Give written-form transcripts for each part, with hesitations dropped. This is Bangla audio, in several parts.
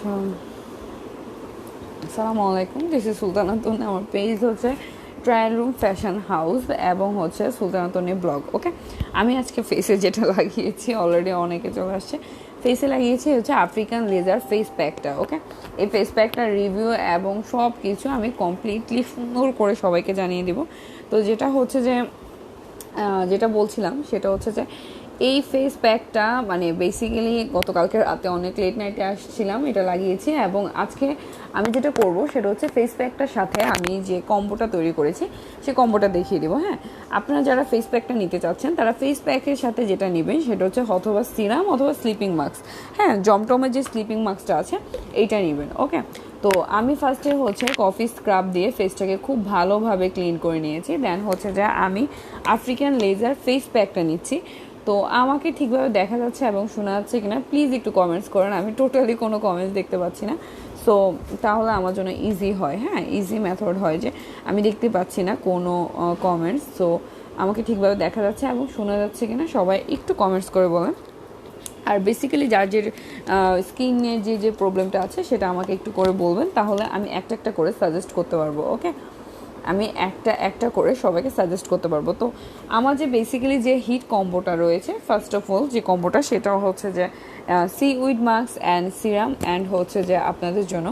আচ্ছা, আসসালামু আলাইকুম, দিস ইজ সুলতানাতুন। আমার পেজ হচ্ছে ট্রায়াল রুম ফ্যাশন হাউস এবং হচ্ছে সুলতানাতুনি ব্লগ। ওকে, আমি আজকে ফেসে যেটা লাগিয়েছি অলরেডি অনেকে চলে আসছে। ফেসে লাগিয়েছি হচ্ছে আফ্রিকান লেজার ফেস প্যাকটা। ওকে, এই ফেস প্যাকটার রিভিউ এবং সব কিছু আমি কমপ্লিটলি সুন্দর করে সবাইকে জানিয়ে দিব। তো যেটা হচ্ছে যে যেটা বলছিলাম সেটা হচ্ছে যে এই ফেস প্যাকটা মানে বেসিক্যালি গতকালকে রাতে অনেক লেট নাইটে আসছিলাম, এটা লাগিয়েছি এবং আজকে আমি যেটা করব সেটা হচ্ছে ফেস প্যাকটার সাথে আমি যে কম্বোটা তৈরি করেছি সেই কম্বোটা দেখিয়ে দিব। হ্যাঁ, আপনারা যারা ফেস প্যাকটা নিতে চাচ্ছেন তারা ফেস প্যাকের সাথে যেটা নেবেন সেটা হচ্ছে অথবা সিরাম অথবা স্লিপিং মাস্ক। হ্যাঁ, জমটমের যে স্লিপিং মাস্কটা আছে এইটা নেবেন। ওকে, তো আমি ফার্স্টে হচ্ছে কফি স্ক্রাব দিয়ে ফেসটাকে খুব ভালোভাবে ক্লিন করে নিয়েছি। দেন হচ্ছে যে আমি আফ্রিকান লেজার ফেস প্যাকটা নিচ্ছি। তো আমাকে ঠিকভাবে দেখা যাচ্ছে এবং শোনা যাচ্ছে কিনা প্লিজ একটু কমেন্টস করেন। আমি টোটালি কোনো কমেন্টস দেখতে পাচ্ছি না, সো তাহলে আমার জন্য ইজি হয়। হ্যাঁ, ইজি মেথড হয় যে আমি দেখতে পাচ্ছি না কোনো কমেন্টস। সো আমাকে ঠিকভাবে দেখা যাচ্ছে এবং শোনা যাচ্ছে কিনা সবাই একটু কমেন্টস করে বলেন। আর বেসিক্যালি যার যে স্কিনের যে প্রবলেমটা আছে সেটা আমাকে একটু করে বলবেন, তাহলে আমি একটা একটা করে সাজেস্ট করতে পারবো। ওকে, আমি একটা একটা করে সবাইকে সাজেস্ট করতে পারবো। তো আমার যে বেসিক্যালি যে হিট কম্বোটা রয়েছে, ফার্স্ট অফ অল যে কম্বোটা সেটা হচ্ছে যে seaweed mask and serum and হচ্ছে যে আপনাদের জন্য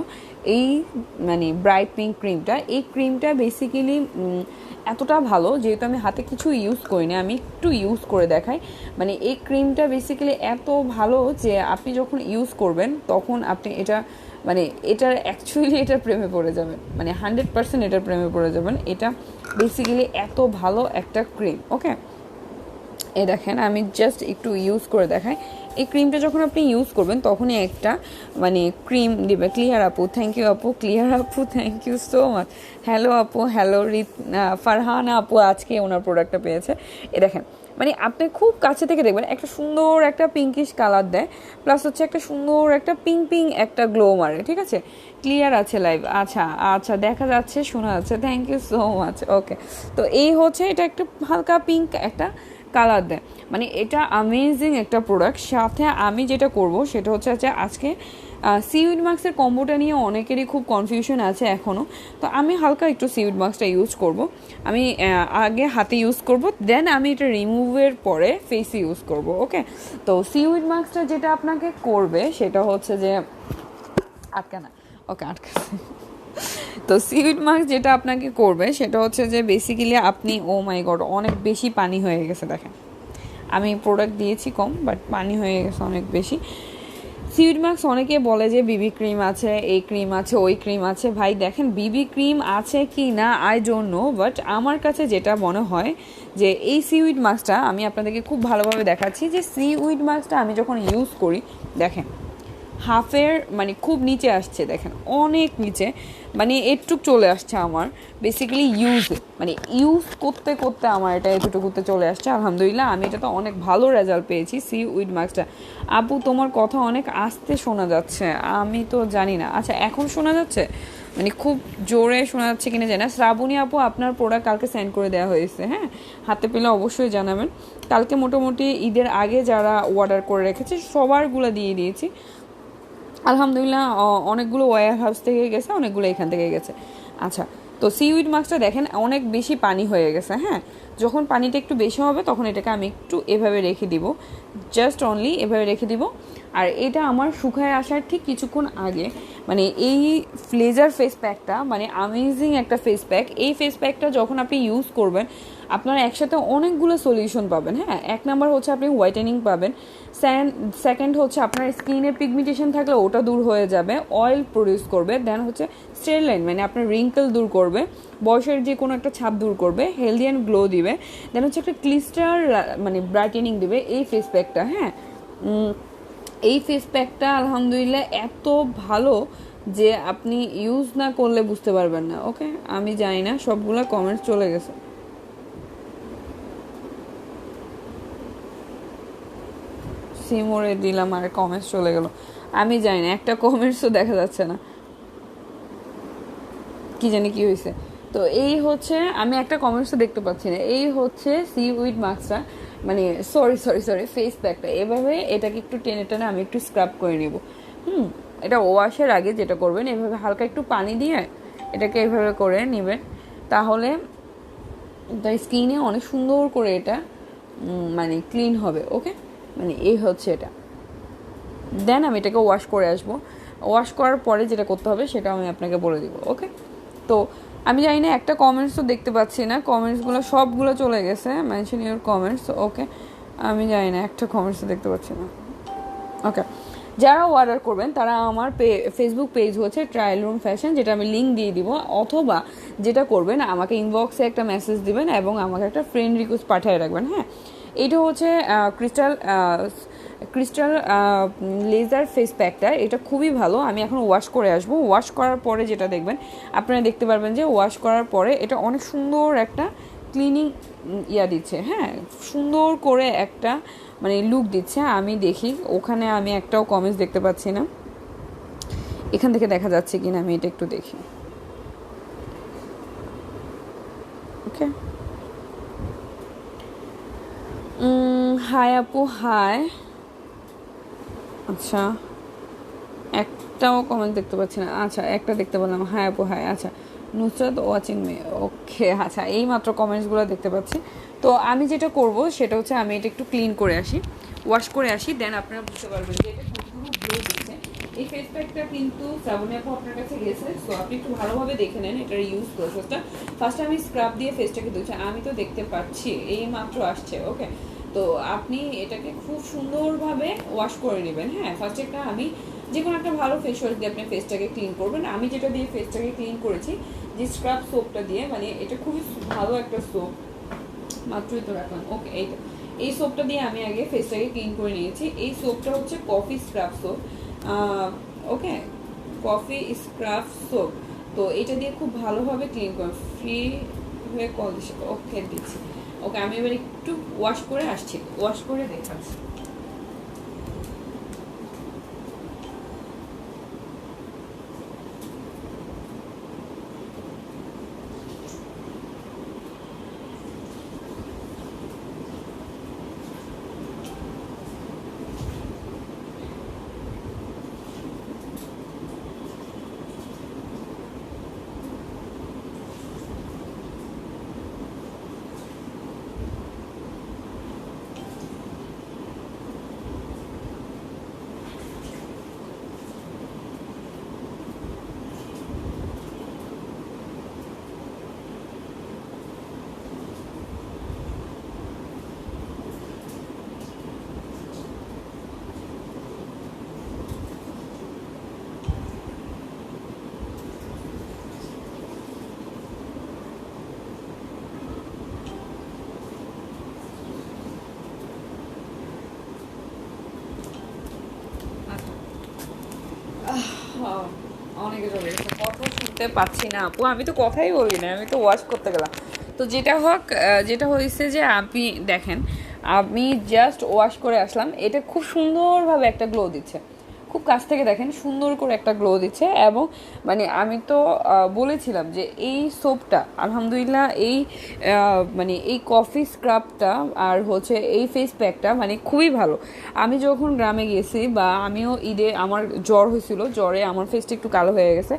এই মানে ব্রাইট পিঙ্ক ক্রিমটা। এই ক্রিমটা বেসিক্যালি এতটা ভালো, যেহেতু আমি হাতে কিছু ইউজ করিনি, আমি একটু ইউজ করে দেখাই। মানে এই ক্রিমটা বেসিক্যালি এত ভালো যে আপনি যখন ইউজ করবেন তখন আপনি এটা মানে এটার অ্যাকচুয়ালি এটার প্রেমে পড়ে যাবেন, মানে 100% এটার প্রেমে পড়ে যাবেন। এটা বেসিক্যালি এত ভালো একটা ক্রিম। ওকে, এই দেখেন আমি জাস্ট একটু ইউজ করে দেখাই। এই ক্রিমটা যখন আপনি ইউজ করবেন তখনই একটা মানে ক্রিম দিবে। ক্লিয়ার আপু, থ্যাংক ইউ আপু। ক্লিয়ার আপু, thank you so much. Hello আপু, হ্যালো ফারহানা আপু আজকে ওনার প্রোডাক্টটা পেয়েছে। এ দেখেন, মানে আপনি খুব কাছে থেকে দেখবেন একটা সুন্দর একটা পিঙ্কিশ কালার দেয়, প্লাস হচ্ছে একটা সুন্দর একটা পিঙ্ক পিঙ্ক একটা গ্লো মারে। ঠিক আছে, ক্লিয়ার আছে লাইভ? আচ্ছা আচ্ছা, দেখা যাচ্ছে, শোনা যাচ্ছে, thank you so much. Okay, তো এই হচ্ছে এটা একটা হালকা পিঙ্ক একটা কালার দেয়, মানে এটা অ্যামেজিং একটা প্রোডাক্ট। সাথে আমি যেটা করব সেটা হচ্ছে আজকে সিউইড মাস্কের কম্বোটা নিয়ে অনেকেরই খুব কনফিউশন আছে এখনও। তো আমি হালকা একটু সিউইড মাস্কটা ইউজ করব। আমি আগে হাতে ইউজ করব, দেন আমি এটা রিমুভের পরে ফেসে ইউজ করব। ওকে, তো সিউইড মাস্কটা যেটা আপনাকে করবে সেটা হচ্ছে যে আটকা না, ওকে আটকাছে। তো সিউইড মাস্ক যেটা আপনাকে করবে সেটা হচ্ছে যে বেসিক্যালি আপনি, ও মাই গড, অনেক বেশি পানি হয়ে গেছে। দেখেন আমি প্রোডাক্ট দিয়েছি কম, বাট পানি হয়ে গেছে অনেক বেশি। সিউইড মাস্ক অনেকে বলে যে বিবি ক্রিম আছে, এই ক্রিম আছে, ওই ক্রিম আছে। ভাই দেখেন, বিবি ক্রিম আছে কি না আই ডোন্ট নো, বাট আমার কাছে যেটা মনে হয় যে এই সিউইড মাস্কটা আমি আপনাদেরকে খুব ভালোভাবে দেখাচ্ছি যে সিউইড মাস্কটা আমি যখন ইউজ করি, দেখেন হাফের মানে খুব নিচে আসছে, দেখেন অনেক নিচে, মানে এটুক চলে আসছে আমার বেসিক্যালি মানে ইউজ করতে করতে আমার এটা এতটুকুতে চলে আসছে। আলহামদুলিল্লাহ, আমি এটা তো অনেক ভালো রেজাল্ট পেয়েছি সি উইড মাস্কটা। আপু তোমার কথা অনেক আস্তে শোনা যাচ্ছে, আমি তো জানি না। আচ্ছা, এখন শোনা যাচ্ছে? মানে খুব জোরে শোনা যাচ্ছে কিনা জানি না। শ্রাবণী আপু, আপনার প্রোডাক্ট কালকে সেন্ড করে দেওয়া হয়েছে, হ্যাঁ, হাতে পেলে অবশ্যই জানাবেন। কালকে মোটামুটি ঈদের আগে যারা অর্ডার করে রেখেছে সবারগুলো দিয়ে দিয়েছি আলহামদুলিল্লাহ। অনেকগুলো ওয়্যার হাউস থেকে গেছে, অনেকগুলো এখান থেকে গেছে। আচ্ছা, তো সিউইড মাস্কটা দেখেন অনেক বেশি পানি হয়ে গেছে। হ্যাঁ, যখন পানিটা একটু বেশি হবে তখন এটাকে আমি একটু এভাবে রেখে দিব, জাস্ট অনলি এভাবে রেখে দিব। আর এটা আমার শুকায় আসার ঠিক কিছুক্ষণ আগে, মানে এই লেজার ফেস প্যাকটা মানে অ্যামেজিং একটা ফেস প্যাক। এই ফেস প্যাকটা যখন আপনি ইউজ করবেন আপনারা একসাথে অনেকগুলো সলিউশন পাবেন। হ্যাঁ, এক নাম্বার হচ্ছে আপনি হোয়াইটেনিং পাবেন, সেকেন্ড হচ্ছে আপনার স্কিনে পিগমেন্টেশন থাকলে ওটা দূর হয়ে যাবে, অয়েল প্রডিউস করবে, দেন হচ্ছে স্টেরলাইন মানে আপনার রিঙ্কেল দূর করবে, বয়সের যে কোনো একটা ছাপ দূর করবে, হেলদি অ্যান্ড গ্লো দিবে, দেন হচ্ছে একটা ক্লিস্টার মানে ব্রাইটেনিং দিবে এই ফেস প্যাকটা। হ্যাঁ, এই ফেস প্যাকটা আলহামদুলিল্লাহ এত ভালো যে আপনি ইউজ না করলে বুঝতে পারবেন না। ওকে, আমি জানি না, সবগুলো কমেন্টস চলে গেছে। সিমোরে দিলাম আর কমেন্টস চলে গেল, আমি জানি না, একটা কমেন্টসও দেখা যাচ্ছে না, কি জানি কি হয়েছে। তো এই হচ্ছে, আমি একটা কমেন্টসও দেখতে পাচ্ছি না। এই হচ্ছে সি উইড মাস্কটা, মানে সরি ফেস প্যাকটা। এভাবে এটাকে একটু টেনে টেনে আমি একটু স্ক্রাব করে নেব। এটা ওয়াশের আগে যেটা করবেন, এভাবে হালকা একটু পানি দিয়ে এটাকে এইভাবে করে নেবেন, তাহলে তার স্কিনে অনেক সুন্দর করে এটা মানে ক্লিন হবে। ওকে, মানে এই হচ্ছে এটা। দেন আমি এটাকে ওয়াশ করে আসবো। ওয়াশ করার পরে যেটা করতে হবে সেটা আমি আপনাকে বলে দিব। ওকে, তো আমি জানি না, একটা কমেন্টসও দেখতে পাচ্ছি না, কমেন্টসগুলো সবগুলো চলে গেছে, মেনশন ইউর কমেন্টস। ওকে, আমি জানি না, একটা কমেন্টসও দেখতে পাচ্ছি না। ওকে, যারা অর্ডার করবেন তারা আমার ফেসবুক পেজ হচ্ছে ট্রায়াল রুম ফ্যাশন, যেটা আমি লিঙ্ক দিয়ে দিব, অথবা যেটা করবেন আমাকে ইনবক্সে একটা মেসেজ দিবেন এবং আমাকে একটা ফ্রেন্ড রিকোয়েস্ট পাঠিয়ে রাখবেন। হ্যাঁ, এটা হচ্ছে ক্রিস্টাল লেজার ফেস প্যাকটা, এটা খুবই ভালো। আমি এখন ওয়াশ করে আসবো। ওয়াশ করার পরে যেটা দেখবেন, আপনারা দেখতে পারবেন যে ওয়াশ করার পরে এটা অনেক সুন্দর একটা ক্লিনিং দিচ্ছে। হ্যাঁ, সুন্দর করে একটা মানে লুক দিচ্ছে। আমি দেখি, ওখানে আমি একটাও কমেন্টস দেখতে পাচ্ছি না, এখান থেকে দেখা যাচ্ছে কিনা আমি এটা একটু দেখি। ওকে, হাই আপু, হাই। আচ্ছা, একটাও কমেন্ট দেখতে পাচ্ছি না। আচ্ছা, একটা দেখতে পেলাম, হাই আপু, হাই। আচ্ছা, নুসরাত ওয়াচিং মে। ওকে, আচ্ছা, এই মাত্র কমেন্টসগুলো দেখতে পাচ্ছি। তো আমি যেটা করব সেটা হচ্ছে আমি এটা একটু ক্লিন করে আসি, ওয়াশ করে আসি, দেন আপনারা বুঝতে পারবেন যে এটা কতটুকু গ্লো দিচ্ছে। এই ফেস প্যাকটা কিন্তু শ্রাবণী আপু আপনার কাছে গেছে, সো আপনি একটু ভালোভাবে দেখে নেন এটার ইউজ প্রসেসটা। ফার্স্টে আমি স্ক্রাব দিয়ে ফেসটাকে ধুচ্ছি, আমি তো দেখতে পাচ্ছি এই মাত্র আসছে। ওকে, তো আপনি এটাকে খুব সুন্দরভাবে ওয়াশ করে নেবেন। হ্যাঁ, ফার্স্টে আমি যে কোনো একটা ভালো ফেস ওয়াশ দিয়ে আপনি ফেসটাকে ক্লিন করবেন। আমি যেটা দিয়ে ফেসটাকে ক্লিন করেছি, যে স্ক্রাব সোপটা দিয়ে, মানে এটা খুবই ভালো একটা সোপ, মাত্রই তো রাখলাম। ওকে, এই সোপটা দিয়ে আমি আগে ফেসটাকে ক্লিন করে নিয়েছি। এই সোপটা হচ্ছে কফি স্ক্রাব সোপ। ওকে, কফি স্ক্রাব সোপ। তো এটা দিয়ে খুব ভালোভাবে ক্লিন করুন, ফ্রি হয়ে কল দিচ্ছি। ওকে, দিচ্ছি। ওকে, আমি এবার একটু ওয়াশ করে আসছি, ওয়াশ করে দেখাচ্ছি। অনেকে চলে গেছে, কথা শুনতে পাচ্ছি না আপু, আমি তো কথাই বলি না, আমি তো ওয়াশ করতে গেলাম। তো যেটা হোক, যেটা হয়েছে যে আপনি দেখেন, আমি জাস্ট ওয়াশ করে আসলাম, এটা খুব সুন্দরভাবে একটা গ্লো দিচ্ছে। খুব কাছ থেকে দেখেন, সুন্দর করে একটা গ্লো দিচ্ছে। এবং মানে আমি তো বলেছিলাম যে এই সোপটা আলহামদুলিল্লাহ, এই মানে এই কফি স্ক্রাবটা আর হচ্ছে এই ফেস প্যাকটা মানে খুবই ভালো। আমি যখন গ্রামে গেছি, বা আমিও ঈদে আমার জ্বর হয়েছিল, জ্বরে আমার ফেসটা একটু কালো হয়ে গেছে,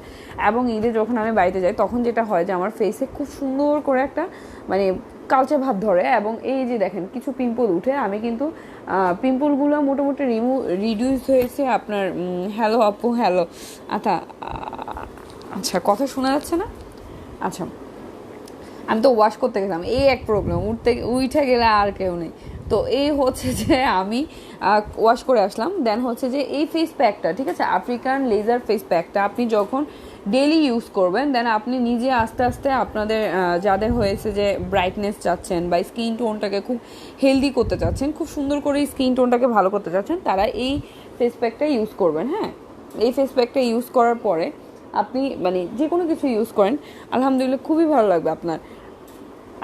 এবং ঈদে যখন আমি বাড়িতে যাই তখন যেটা হয় যে আমার ফেসে খুব সুন্দর করে একটা মানে কালচে ভাব ধরে, এবং এই যে দেখেন কিছু পিম্পল উঠে। আমি কিন্তু পিম্পলগুলো মোটামুটি রিডিউস হয়েছে আপনার। হ্যালো আপু, হ্যালো। আচ্ছা, আচ্ছা, কথা শোনা যাচ্ছে না? আচ্ছা, আমি তো ওয়াশ করতে গেলাম, এই এক প্রবলেম, উঠে গেলে আর কেউ নেই। তো এই হচ্ছে যে আমি ওয়াশ করে আসলাম। দেন হচ্ছে যে এই ফেস প্যাকটা, ঠিক আছে, আফ্রিকান লেজার ফেস প্যাকটা আপনি যখন ডেইলি ইউজ করবেন, দেন আপনি নিজে আস্তে আস্তে আপনাদের যাদের হয়েছে যে ব্রাইটনেস চাচ্ছেন বা স্কিন টোনটাকে খুব হেলদি করতে চাচ্ছেন, খুব সুন্দর করে স্কিন টোনটাকে ভালো করতে চাচ্ছেন, তারা এই ফেস প্যাকটা ইউজ করবেন। হ্যাঁ, এই ফেস প্যাকটা ইউজ করার পরে আপনি মানে যে কোনো কিছু ইউজ করেন, আলহামদুলিল্লাহ খুবই ভালো লাগবে আপনার।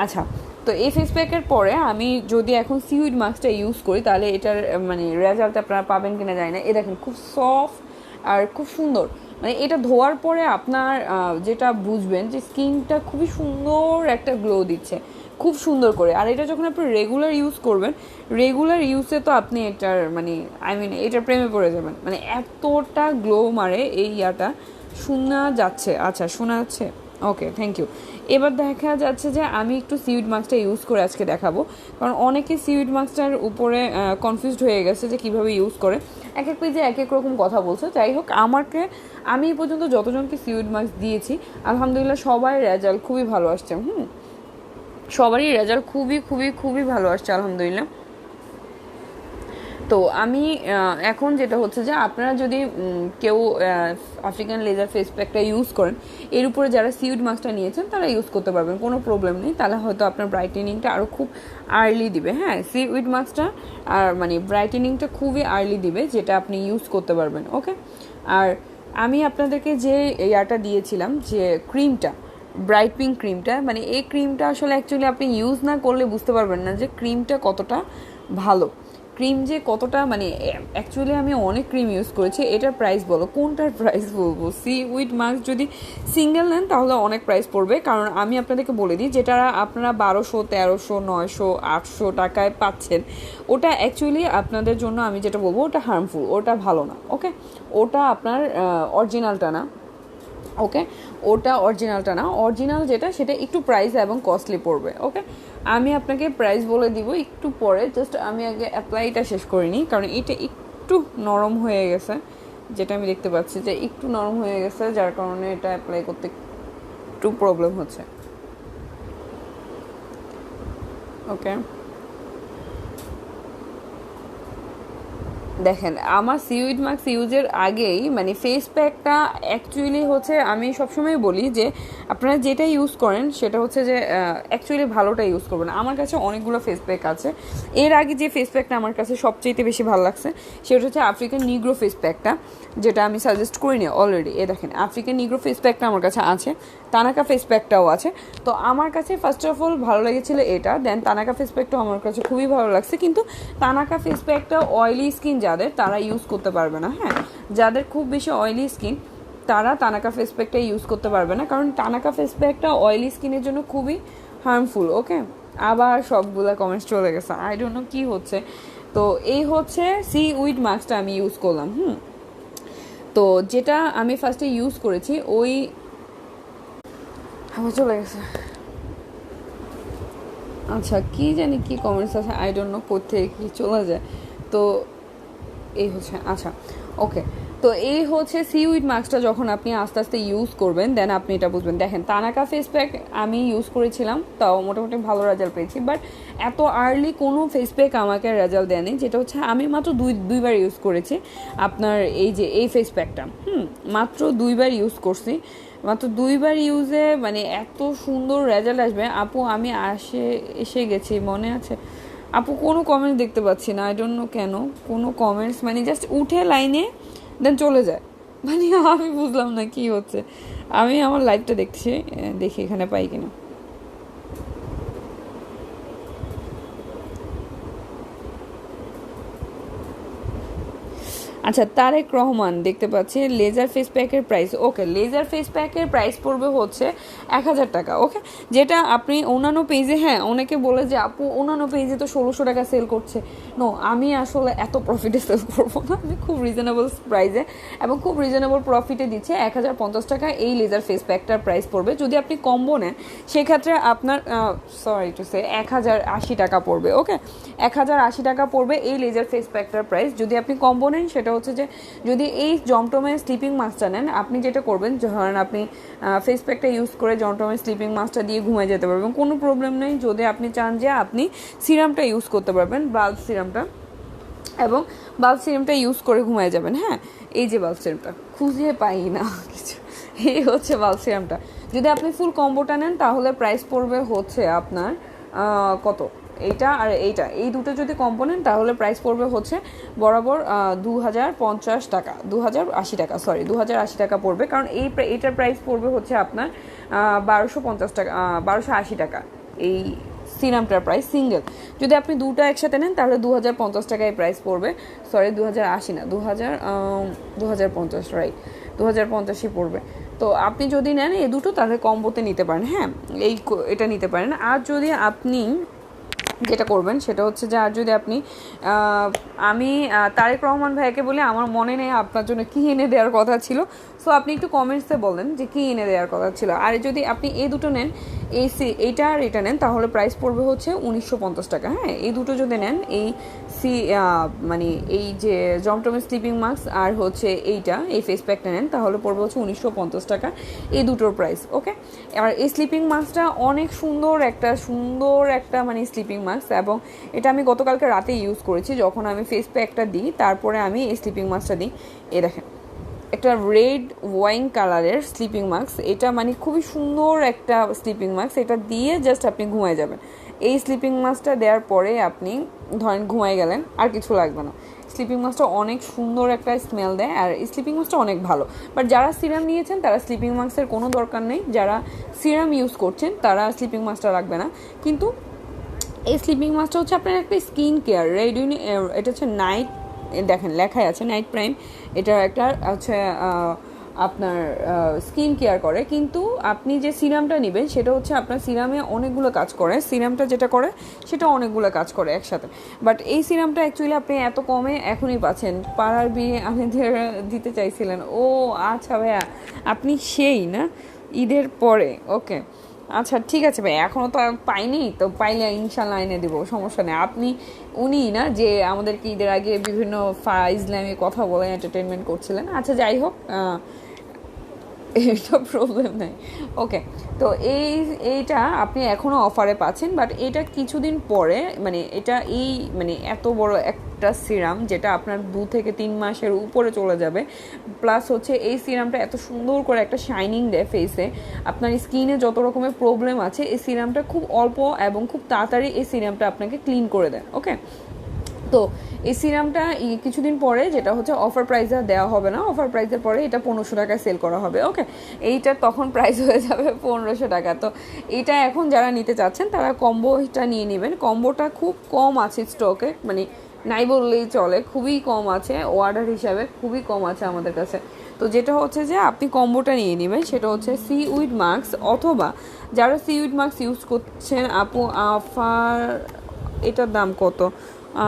আচ্ছা, তো এই ফেস প্যাকের পরে আমি যদি এখন সিউইড মাস্কটা ইউজ করি, তাহলে এটার মানে রেজাল্ট আপনারা পাবেন কিনা জানি না। এ দেখেন, খুব সফট আর খুব সুন্দর। মানে এটা ধোয়ার পরে আপনার যেটা বুঝবেন যে স্কিনটা খুবই সুন্দর একটা গ্লো দিচ্ছে, খুব সুন্দর করে। আর এটা যখন আপনি রেগুলার ইউজ করবেন, রেগুলার ইউজে তো আপনি এটার মানে এটার প্রেমে পড়ে যাবেন, মানে এতটা গ্লো মারে এই ইয়াটা। শোনা যাচ্ছে? আচ্ছা, শোনা যাচ্ছে, ওকে, থ্যাংক ইউ। এবার দেখা যাচ্ছে যে আমি একটু সিউইড মাস্কটা ইউজ করে আজকে দেখাবো, কারণ অনেকে সিউইড মাস্কটার উপরে কনফিউজড হয়ে গেছে যে কীভাবে ইউজ করে, এক এক পেজে এক এক রকম কথা বলছে। যাই হোক, আমি এই পর্যন্ত যতজনকে সিউইড মাস্ক দিয়েছি আলহামদুলিল্লাহ সবাই রেজাল্ট খুবই ভালো আসছে। সবারই রেজাল্ট খুবই খুবই খুবই ভালো আসছে আলহামদুলিল্লাহ। তো আমি এখন যেটা হচ্ছে যে আপনারা যদি কেউ আফ্রিকান লেজার ফেস প্যাকটা ইউজ করেন, এর উপরে যারা সিউইড মাস্কটা নিয়েছেন তারা ইউজ করতে পারবেন, কোনো প্রবলেম নেই। তাহলে হয়তো আপনার ব্রাইটেনিংটা আরও খুব আর্লি দিবে। হ্যাঁ, সিউইড মাস্কটা আর মানে ব্রাইটেনিংটা খুবই আর্লি দিবে, যেটা আপনি ইউজ করতে পারবেন। ওকে, আর আমি আপনাদেরকে যে ইয়াটা দিয়েছিলাম, যে ক্রিমটা, ব্রাইট পিঙ্ক ক্রিমটা, মানে এই ক্রিমটা আসলে অ্যাকচুয়ালি আপনি ইউজ না করলে বুঝতে পারবেন না যে ক্রিমটা কতটা ভালো, ক্রিম যে কতটা মানে অ্যাকচুয়ালি আমি অনেক ক্রিম ইউজ করেছি। এটার প্রাইস বলো, কোনটার প্রাইস বলবো? সিউইড মাস্ক যদি সিঙ্গেল নেন তাহলে অনেক প্রাইস পড়বে, কারণ আমি আপনাদেরকে বলে দিই, যেটা আপনারা 1200, 1300, 900, 800 টাকায় পাচ্ছেন, ওটা অ্যাকচুয়ালি আপনাদের জন্য আমি যেটা বলবো ওটা হার্মফুল, ওটা ভালো না। ওকে, ওটা আপনার অরিজিনালটা না। ওকে, ওটা অরিজিনালটা না, অরিজিনাল যেটা সেটা একটু প্রাইস এবং কস্টলি পড়বে। ওকে, আমি আপনাকে প্রাইস বলে দিব একটু পরে, জাস্ট আমি আগে অ্যাপ্লাইটা শেষ করিনি, কারণ এটা একটু নরম হয়ে গেছে, যেটা আমি দেখতে পাচ্ছি যে একটু নরম হয়ে গেছে, যার কারণে এটা অ্যাপ্লাই করতে একটু প্রবলেম হচ্ছে। ওকে, দেখেন আমার সিউইড মাস্ক ইউজের আগেই মানে ফেস প্যাকটা অ্যাকচুয়ালি হচ্ছে, আমি সবসময় বলি যে আপনারা যেটা ইউজ করেন সেটা হচ্ছে যে অ্যাকচুয়ালি ভালোটা ইউজ করবেন। আমার কাছে অনেকগুলো ফেস প্যাক আছে, এর আগে যে ফেস প্যাকটা আমার কাছে সবচেয়ে বেশি ভালো লাগছে সেটা হচ্ছে আফ্রিকান নিগ্রো ফেস প্যাকটা, যেটা আমি সাজেস্ট করিনি অলরেডি। দেখেন আফ্রিকান নিগ্রো ফেস প্যাকটা আমার কাছে আছে, তানাকা ফেস প্যাকটাও আছে। তো আমার কাছে ফার্স্ট অফ অল ভালো লেগেছিলো এটা, দেন তানাকা ফেস প্যাকটাও আমার কাছে খুবই ভালো লাগছে। কিন্তু তানাকা ফেস প্যাকটা অয়েলি স্কিন যাদের, তারা ইউজ করতে পারবে না। হ্যাঁ, যাদের খুব বেশি অয়েলি স্কিন তারা তানাকা ফেস প্যাকটা ইউজ করতে পারবে না, কারণ তানাকা ফেস প্যাকটা অয়েলি স্কিনের জন্য খুবই হার্মফুল। ওকে, আবার সবগুলা কমেন্টস চলে গেছে, আই ডোন্ট নো কী হচ্ছে। তো এই হচ্ছে সিউইড মাস্কটা আমি ইউজ করলাম। তো যেটা আমি ফার্স্টে ইউজ করেছি ওই আমার চলে গেছে, আচ্ছা কি জানি কি কমেন্টস আছে, আই ডোন্ট নো কোথায় কি চলে যায়। তো এই হচ্ছে, আচ্ছা ওকে, তো এই হচ্ছে সিউইড মাস্কটা যখন আপনি আস্তে আস্তে ইউজ করবেন দেন আপনি এটা বুঝবেন। দেখেন তানাকা ফেস প্যাক আমি ইউজ করেছিলাম, তাও মোটামুটি ভালো রেজাল্ট পেয়েছি, বাট এত আর্লি কোনো ফেস প্যাক আমাকে রেজাল্ট দেয়নি। যেটা হচ্ছে আমি মাত্র দুইবার ইউজ করেছি আপনার এই যে এই ফেস প্যাকটা, মাত্র দুইবার ইউজ করছি, মাত্র দুইবার ইউজে মানে এত সুন্দর রেজাল্ট আসবে। আপু আমি এসে গেছি, মনে আছে আপু? কোনো কমেন্টস দেখতে পাচ্ছি না, আই ডোন্ট নো কেন কোনো কমেন্টস, মানে জাস্ট উঠে লাইনে দেন চলে যায়, মানে আমি বুঝলাম না কি হচ্ছে। আমি আমার লাইভটা দেখছি, দেখি এখানে পাই কিনা। আচ্ছা, তারেক রহমান দেখতে পাচ্ছি লেজার ফেস প্যাকের প্রাইস। ওকে, লেজার ফেস প্যাকের প্রাইস পড়বে হচ্ছে 1000 টাকা। ওকে, যেটা আপনি অন্যান্য পেজে, হ্যাঁ অনেকে বলে যে আপু অন্যান্য পেজে তো 1600 টাকা সেল করছে। নো, আমি আসলে এত প্রফিটে সেল করবো না, আমি খুব রিজনেবল প্রাইসে এবং খুব রিজনেবল প্রফিটে দিচ্ছে। 1050 টাকা এই লেজার ফেস প্যাকটার প্রাইস পড়বে। যদি আপনি কম্বো নেন সেক্ষেত্রে আপনার সরি টু সে 1080 টাকা পড়বে। ওকে, 1080 টাকা পড়বে এই লেজার ফেস প্যাকটার প্রাইস যদি আপনি কম্বো নেন। সেটা হচ্ছে যে যদি এই জমটমের স্লিপিং মাস্কটা নেন, আপনি যেটা করবেন, ধরেন আপনি ফেস প্যাকটা ইউজ করে জমটমের স্লিপিং মাস্কটা দিয়ে ঘুমিয়ে যেতে পারবেন, কোনো প্রবলেম নেই। যদি আপনি চান যে আপনি সিরামটা ইউজ করতে পারবেন, বাল্ব সিরামটা, এবং বাল্ব সিরামটা ইউজ করে ঘুমিয়ে যাবেন। হ্যাঁ, এই যে বাল্ব সিরামটা খুঁজে পাই না কিছু, এই হচ্ছে বাল্ব সিরামটা। যদি আপনি ফুল কম্বোটা নেন তাহলে প্রাইস পড়বে হচ্ছে আপনার কত, এইটা আর এইটা, এই দুটো যদি কম্পোনেন্ট তাহলে প্রাইস পড়বে হচ্ছে বরাবর 2050 টাকা, 2080 টাকা, সরি 2080 টাকা পড়বে। কারণ এইটার প্রাইস পড়বে হচ্ছে আপনার 1250 টাকা, 1280 টাকা এই সিরামটার প্রাইস সিঙ্গেল। যদি আপনি দুটো একসাথে নেন তাহলে 2050 টাকায় প্রাইস পড়বে, সরি 2080 না, 2050, রাইট 2050 পড়বে। তো আপনি যদি নেন এই দুটো তাহলে কম্বোতে নিতে পারেন, হ্যাঁ এটা নিতে পারেন। আর যদি আপনি যেটা করবেন সেটা হচ্ছে যে আর যদি আপনি আমি তারেক রহমান ভাইকে বলি আমার মনে নেই আপনার জন্য কী এনে দেওয়ার কথা ছিল, সো আপনি একটু কমেন্টসে বলেন যে কী এনে দেওয়ার কথা ছিল। আর যদি আপনি এই দুটো নেন এইটা আর এটা নেন তাহলে প্রাইস পড়বে হচ্ছে 1950 টাকা, হ্যাঁ এই দুটো যদি নেন এই মানে এই যে জমটমের স্লিপিং মাস্ক আর হচ্ছে এই ফেস প্যাকটা নেন তাহলে পড়বে হচ্ছে 1950 টাকা এই দুটোর প্রাইস, ওকে। আর এই স্লিপিং মাস্কটা অনেক সুন্দর একটা মানে স্লিপিং মাস্ক, এবং এটা আমি গতকালকে রাতে ইউজ করেছি যখন আমি ফেস প্যাকটা দিই তারপরে আমি এই স্লিপিং মাস্কটা দিই। এই দেখেন একটা রেড ওয়াইন কালারের স্লিপিং মাস্ক, এটা মানে খুবই সুন্দর একটা স্লিপিং মাস্ক, এটা দিয়ে জাস্ট আপনি ঘুমায় যাবেন। এই স্লিপিং মাস্কটা দেওয়ার পরে আপনি ধরেন ঘুমায় গেলেন আর কিছু লাগবে না। স্লিপিং মাস্কটা অনেক সুন্দর একটা স্মেল দেয় আর স্লিপিং মাস্কটা অনেক ভালো। বাট যারা সিরাম নিয়েছেন তারা স্লিপিং মাস্কের কোনো দরকার নেই, যারা সিরাম ইউজ করছেন তারা স্লিপিং মাস্কটা রাখবে না। কিন্তু এই স্লিপিং মাস্কটা হচ্ছে আপনার একটা স্কিন কেয়ার এটা হচ্ছে নাইট, দেখেন লেখাই আছে নাইট প্রাইম, এটা একটা হচ্ছে আপনার স্কিন কেয়ার করে। কিন্তু আপনি যে সিরামটা নেবেন সেটা হচ্ছে আপনার সিরামে অনেকগুলো কাজ করে, সিরামটা যেটা করে সেটা অনেকগুলো কাজ করে একসাথে। বাট এই সিরামটা অ্যাকচুয়ালি আপনি এত কমে এখনই পাচ্ছেন, পাড়ার বিয়ে আমাদের দিতে চাইছিলেন। ও আচ্ছা ভাইয়া আপনি সেই না ঈদের পরে, ওকে আচ্ছা ঠিক আছে ভাই, এখনও তো পাইনি, তো পাইলে ইনশাল্লাহ এনে দেবো, সমস্যা নেই। আপনি উনি না যে আমাদেরকে ঈদের আগে বিভিন্ন ইসলামী কথা বলে এন্টারটেনমেন্ট করছিলেন, আচ্ছা যাই হোক এটা প্রবলেম নেই, ওকে। তো এইটা আপনি এখনও অফারে পাচ্ছেন, বাট এটা কিছুদিন পরে মানে এটা মানে এত বড় একটা সিরাম যেটা আপনার 2 থেকে 3 মাসের উপরে চলে যাবে, প্লাস হচ্ছে এই সিরামটা এত সুন্দর করে একটা শাইনিং দেয় ফেসে, আপনার স্কিনে যত রকমের প্রবলেম আছে এই সিরামটা খুব অল্প এবং খুব তাড়াতাড়ি এই সিরামটা আপনাকে ক্লিন করে দেয়, ওকে। তো এই সিরামটা কিছুদিন পরে যেটা হচ্ছে অফার প্রাইসে দেওয়া হবে না, অফার প্রাইসের পরে এটা 1500 টাকায় সেল করা হবে, ওকে। এইটার তখন প্রাইস হয়ে যাবে 1500 টাকা। তো এটা এখন যারা নিতে চাচ্ছেন তারা কম্বোটা নিয়ে নেবেন, কম্বোটা খুব কম আছে স্টকে, মানে নাই বললেই চলে, খুবই কম আছে, অর্ডার হিসাবে খুবই কম আছে আমাদের কাছে। তো যেটা হচ্ছে যে আপনি কম্বোটা নিয়ে নেবেন সেটা হচ্ছে সিউইড মাস্ক, অথবা যারা সিউইড মাস্ক ইউজ করছেন আপু অফার এটার দাম কত,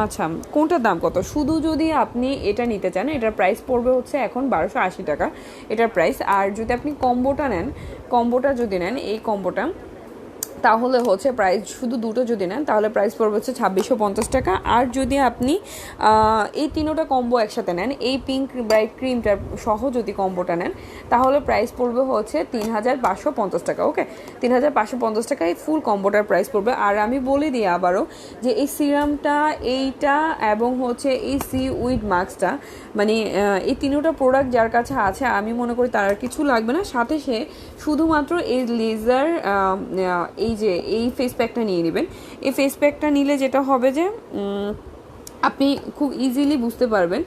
আচ্ছা কোনটার দাম কত, শুধু যদি আপনি এটা নিতে চান এটার প্রাইস পড়বে হচ্ছে এখন 1280 টাকা এটার প্রাইস। আর যদি আপনি কম্বোটা যদি নেন এই কম্বোটা তাহলে হচ্ছে প্রাইস শুধু দুটো যদি নেন তাহলে প্রাইস পড়বে হচ্ছে 2650 টাকা। আর যদি আপনি এই তিনোটা কম্বো একসাথে নেন, এই পিঙ্ক ব্রাইট ক্রিমটা সহ যদি কম্বোটা নেন তাহলে প্রাইস পড়বে হচ্ছে 3550 টাকা, ওকে। 3550 টাকায় ফুল কম্বোটার প্রাইস পড়বে। আর আমি বলে দিই আবারও যে এই সিরামটা এইটা এবং হচ্ছে এই সিউইড মাস্কটা মানে এই তিনোটা প্রোডাক্ট যার কাছে আছে আমি মনে করি তার আর কিছু লাগবে না, সাথে সে শুধুমাত্র এই লেজার এই ফেস প্যাকটা নিয়ে নেবেন। এই ফেস প্যাকটা নিলে যেটা হবে যে আপনি খুব ইজিলি বুঝতে পারবেন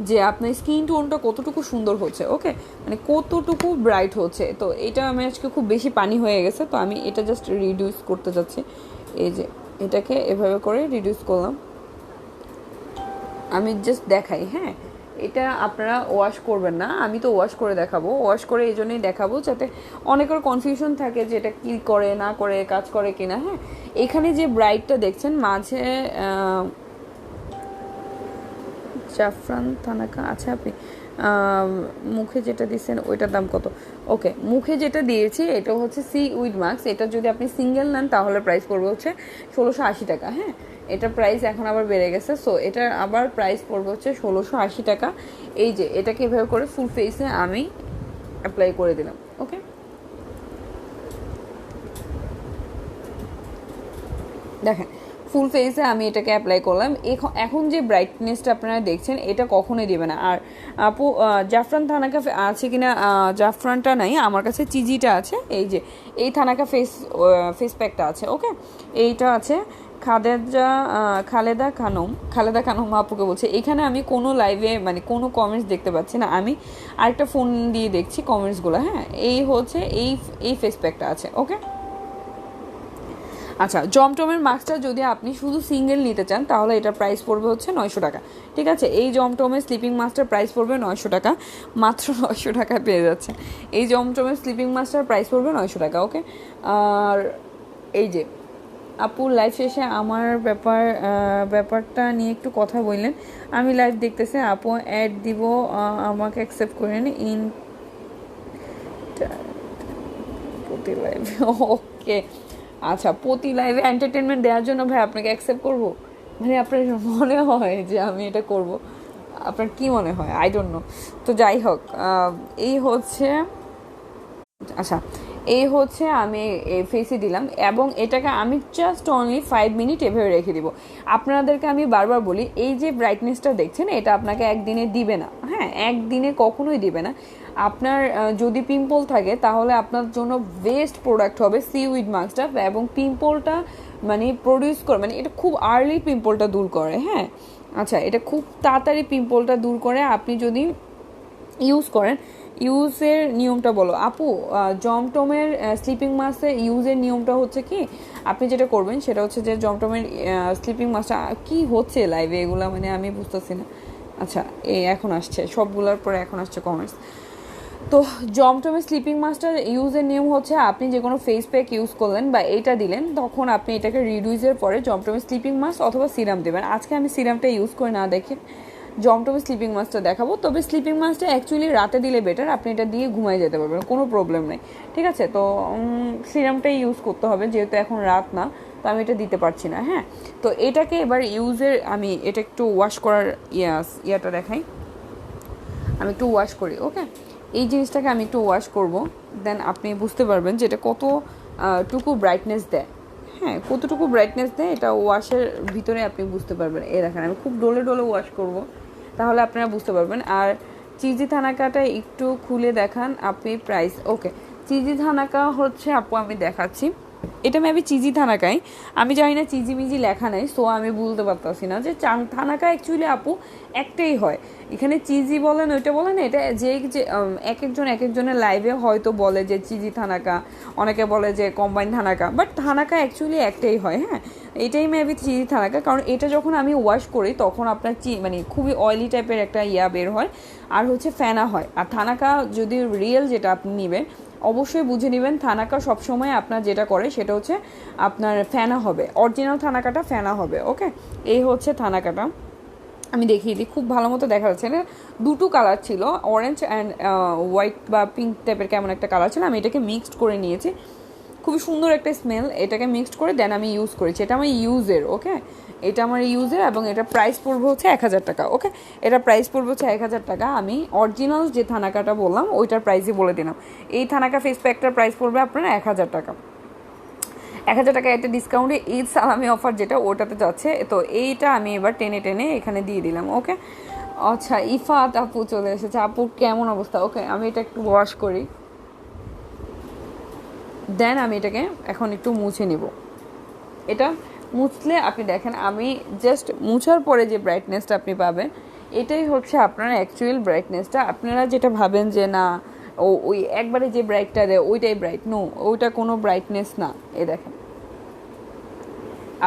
যে আপনার স্কিন টোনটা কতটুকু সুন্দর হচ্ছে, ওকে, মানে কতটুকু ব্রাইট হচ্ছে। তো এটা আমি আজকে খুব বেশি পানি হয়ে গেছে, তো আমি এটা জাস্ট রিডিউস করতে যাচ্ছি, এই যে এটাকে এভাবে করে রিডিউস করলাম, আমি জাস্ট দেখাই, হ্যাঁ এটা আপনারা ওয়াশ করবেন না, আমি তো ওয়াশ করে দেখাবো, ওয়াশ করে এই জন্যই দেখাবো যাতে অনেকের কনফিউশন থাকে যে এটা কী করে না করে কাজ করে কিনা। হ্যাঁ এখানে যে ব্রাইটটা দেখছেন মাঝে জাফরান থানাকা আছে, আপনি মুখে যেটা দিচ্ছেন ওইটার দাম কত, ওকে মুখে যেটা দিয়েছি এটা হচ্ছে সিউইড মাস্ক, এটা যদি আপনি সিঙ্গেল নেন তাহলে প্রাইস পড়বে হচ্ছে 1680 টাকা, হ্যাঁ এটার প্রাইস এখন আবার বেড়ে গেছে, সো এটার আবার প্রাইস পড়বে হচ্ছে 1680 টাকা। এই যে এটাকে এভাবে করে ফুল ফেসে আমি অ্যাপ্লাই করে দিলাম, ওকে। দেখেন ফুল ফেসে আমি এটাকে অ্যাপ্লাই করলাম, এখন যে ব্রাইটনেসটা আপনারা দেখছেন এটা কখনোই দেবে না। আর আপু জাফরান থানাকা আছে কিনা, জাফরানটা নাই আমার কাছে, চিজিটা আছে, এই যে এই থানাকা ফেস প্যাকটা আছে, ওকে এইটা আছে। খালেদা খানম আপুকে বলছে, এখানে আমি কোনো লাইভে মানে কোনো কমেন্টস দেখতে পাচ্ছি না, আমি আরেকটা ফোন দিয়ে দেখছি কমেন্টসগুলো, হ্যাঁ এই হচ্ছে এই ফেস প্যাকটা আছে, ওকে। আচ্ছা, জমটমের মাস্কটা যদি আপনি শুধু সিঙ্গেল নিতে চান তাহলে এটা প্রাইস পড়বে হচ্ছে 900 টাকা। ঠিক আছে, এই জমটমের স্লিপিং মাস্কটার প্রাইস পড়বে 900 টাকা, মাত্র 900 টাকায় পেয়ে যাচ্ছে। এই জমটমের স্লিপিং মাস্কটার প্রাইস পড়বে 900 টাকা। ওকে, আর এই যে আপু লাইভ শেষে আমার ব্যাপারটা নিয়ে একটু কথা বললেন। আমি লাইভ দেখতেছি, আপু অ্যাড দিব, আমাকে অ্যাকসেপ্ট করেন ইন প্রতি লাইভে। ওকে, আচ্ছা, প্রতি লাইভে এন্টারটেনমেন্ট দেওয়ার জন্য ভাই আপনাকে অ্যাকসেপ্ট করবো? ভাই আপনার মনে হয় যে আমি এটা করব? আপনার কি মনে হয়? I don't know. তো যাই হোক, এই হচ্ছে, আচ্ছা এই হচ্ছে আমি ফেসে দিলাম এবং এটাকে আমি জাস্ট অনলি 5 মিনিট এভাবে রেখে দিব। আপনাদেরকে আমি বারবার বলি, এই যে ব্রাইটনেসটা দেখছেন এটা আপনাকে একদিনে দিবে না, হ্যাঁ, একদিনে কখনোই দিবে না। আপনার যদি পিম্পল থাকে তাহলে আপনার জন্য বেস্ট প্রোডাক্ট হবে সিউইড মাস্কটা, এবং পিম্পলটা মানে প্রডিউস করে, মানে এটা খুব আর্লি পিম্পলটা দূর করে, হ্যাঁ। আচ্ছা, এটা খুব তাড়াতাড়ি পিম্পলটা দূর করে আপনি যদি ইউজ করেন। ইউজের নিয়মটা বলো আপু। জমটমের স্লিপিং মাস্কের ইউজের নিয়মটা হচ্ছে কি, আপনি যেটা করবেন সেটা হচ্ছে যে জমটমের স্লিপিং মাস্কটা কি হচ্ছে লাইভে এগুলো, মানে আমি বুঝতেছি না। আচ্ছা, এখন আসছে সবগুলোর পরে, এখন আসছে কমেন্টস। তো জমটমের স্লিপিং মাস্কটার ইউজের নিয়ম হচ্ছে, আপনি যে কোনো ফেস প্যাক ইউজ করলেন বা এইটা দিলেন, তখন আপনি এটাকে রিডিউসের পরে জমটমের স্লিপিং মাস্ক অথবা সিরাম দেবেন। আজকে আমি সিরামটা ইউজ করে না দেখে জমটমের স্লিপিং মাস্কটা দেখাবো। তবে স্লিপিং মাস্কটা অ্যাকচুয়ালি রাতে দিলে বেটার, আপনি এটা দিয়ে ঘুমাই যেতে পারবেন, কোনো প্রবলেম নেই। ঠিক আছে, তো সিরামটাই ইউজ করতে হবে, যেহেতু এখন রাত না, তো আমি এটা দিতে পারছি না। হ্যাঁ, তো এটাকে এবার ইউজের, আমি এটা একটু ওয়াশ করার ইয়াটা দেখাই। আমি একটু ওয়াশ করি। ওকে, এই জিনিসটাকে আমি একটু ওয়াশ করব, দেন আপনি বুঝতে পারবেন যে এটা কত টুকু ব্রাইটনেস দেয়। হ্যাঁ, কতটুকু ব্রাইটনেস দেয় এটা ওয়াশের ভিতরে আপনি বুঝতে পারবেন। এই দেখেন, আমি খুব ডলে ডলে ওয়াশ করব, তাহলে আপনারা বুঝতে পারবেন। আর চিজি থানাকাটা একটু খুলে দেখান আপনি প্রাইস। ওকে, চিজি থানাকা হচ্ছে আপু আমি দেখাচ্ছি, এটা মেবি চিজি থানাকাই, আমি জানি না চিজি মিজি লেখা নাই, সো আমি বলতে পারতাছি না যে থানাকা অ্যাকচুয়ালি আপু একটাই হয়। এখানে চিজি বলেন ওইটা বলেন, এটা যে এক একজনের লাইভে হয়তো বলে যে চিজি থানাকা, অনেকে বলে যে combine thanaka, but thanaka actually একটাই হয়। হ্যাঁ, এটাই মেবি চিজি থানাকা, কারণ এটা যখন আমি ওয়াশ করি তখন আপনার মানে খুবই অয়েলি টাইপের একটা বের হয়, আর হচ্ছে ফেনা হয়। আর থানাকা যদি রিয়েল যেটা আপনি নেবেন অবশ্যই বুঝে নেবেন, থানাকা সবসময় আপনার যেটা করে সেটা হচ্ছে আপনার ফেনা হবে, অরিজিনাল থানাকাটা ফেনা হবে। ওকে, এই হচ্ছে থানাকাটা, আমি দেখিয়ে দিই, খুব ভালো মতো দেখা যাচ্ছে। না, দুটো কালার ছিল, অরেঞ্জ অ্যান্ড হোয়াইট বা পিঙ্ক টাইপের কেমন একটা কালার ছিল, আমি এটাকে মিক্সড করে নিয়েছি, খুবই সুন্দর একটা স্মেল, এটাকে মিক্সড করে দেন আমি ইউজ করেছি। এটা আমার ইউজের, ওকে, এটা আমার ইউজের, এবং এটা প্রাইস পড়বে হচ্ছে 1000 টাকা। ওকে, এটা প্রাইস পড়বে হচ্ছে 1000 টাকা। আমি অরিজিনাল যে থানাকাটা বললাম ওইটার প্রাইসই বলে দিলাম। এই থানাকা ফেস প্যাকটার প্রাইস পড়বে আপনার 1000 টাকা। 1000 টাকা একটা ডিসকাউন্টে ঈদ সালামি অফার যেটা ওটাতে যাচ্ছে, তো এইটা আমি এবার টেনে টেনে এখানে দিয়ে দিলাম। ওকে, আচ্ছা, ইফাত আপু চলে এসেছে। আপুর কেমন অবস্থা? ওকে, আমি এটা একটু ওয়াশ করি, দেন আমি এটাকে এখন একটু মুছে নিব। এটা মুছলে আপনি দেখেন, আমি জাস্ট মুছার পরে যে ব্রাইটনেসটা আপনি পাবেন এটাই হচ্ছে আপনার অ্যাকচুয়াল ব্রাইটনেসটা। আপনারা যেটা ভাবেন যে না ওই একবারে যে ব্রাইটটা দেয় ওইটাই ব্রাইট, নো, ওইটা কোনো ব্রাইটনেস না। এ দেখেন,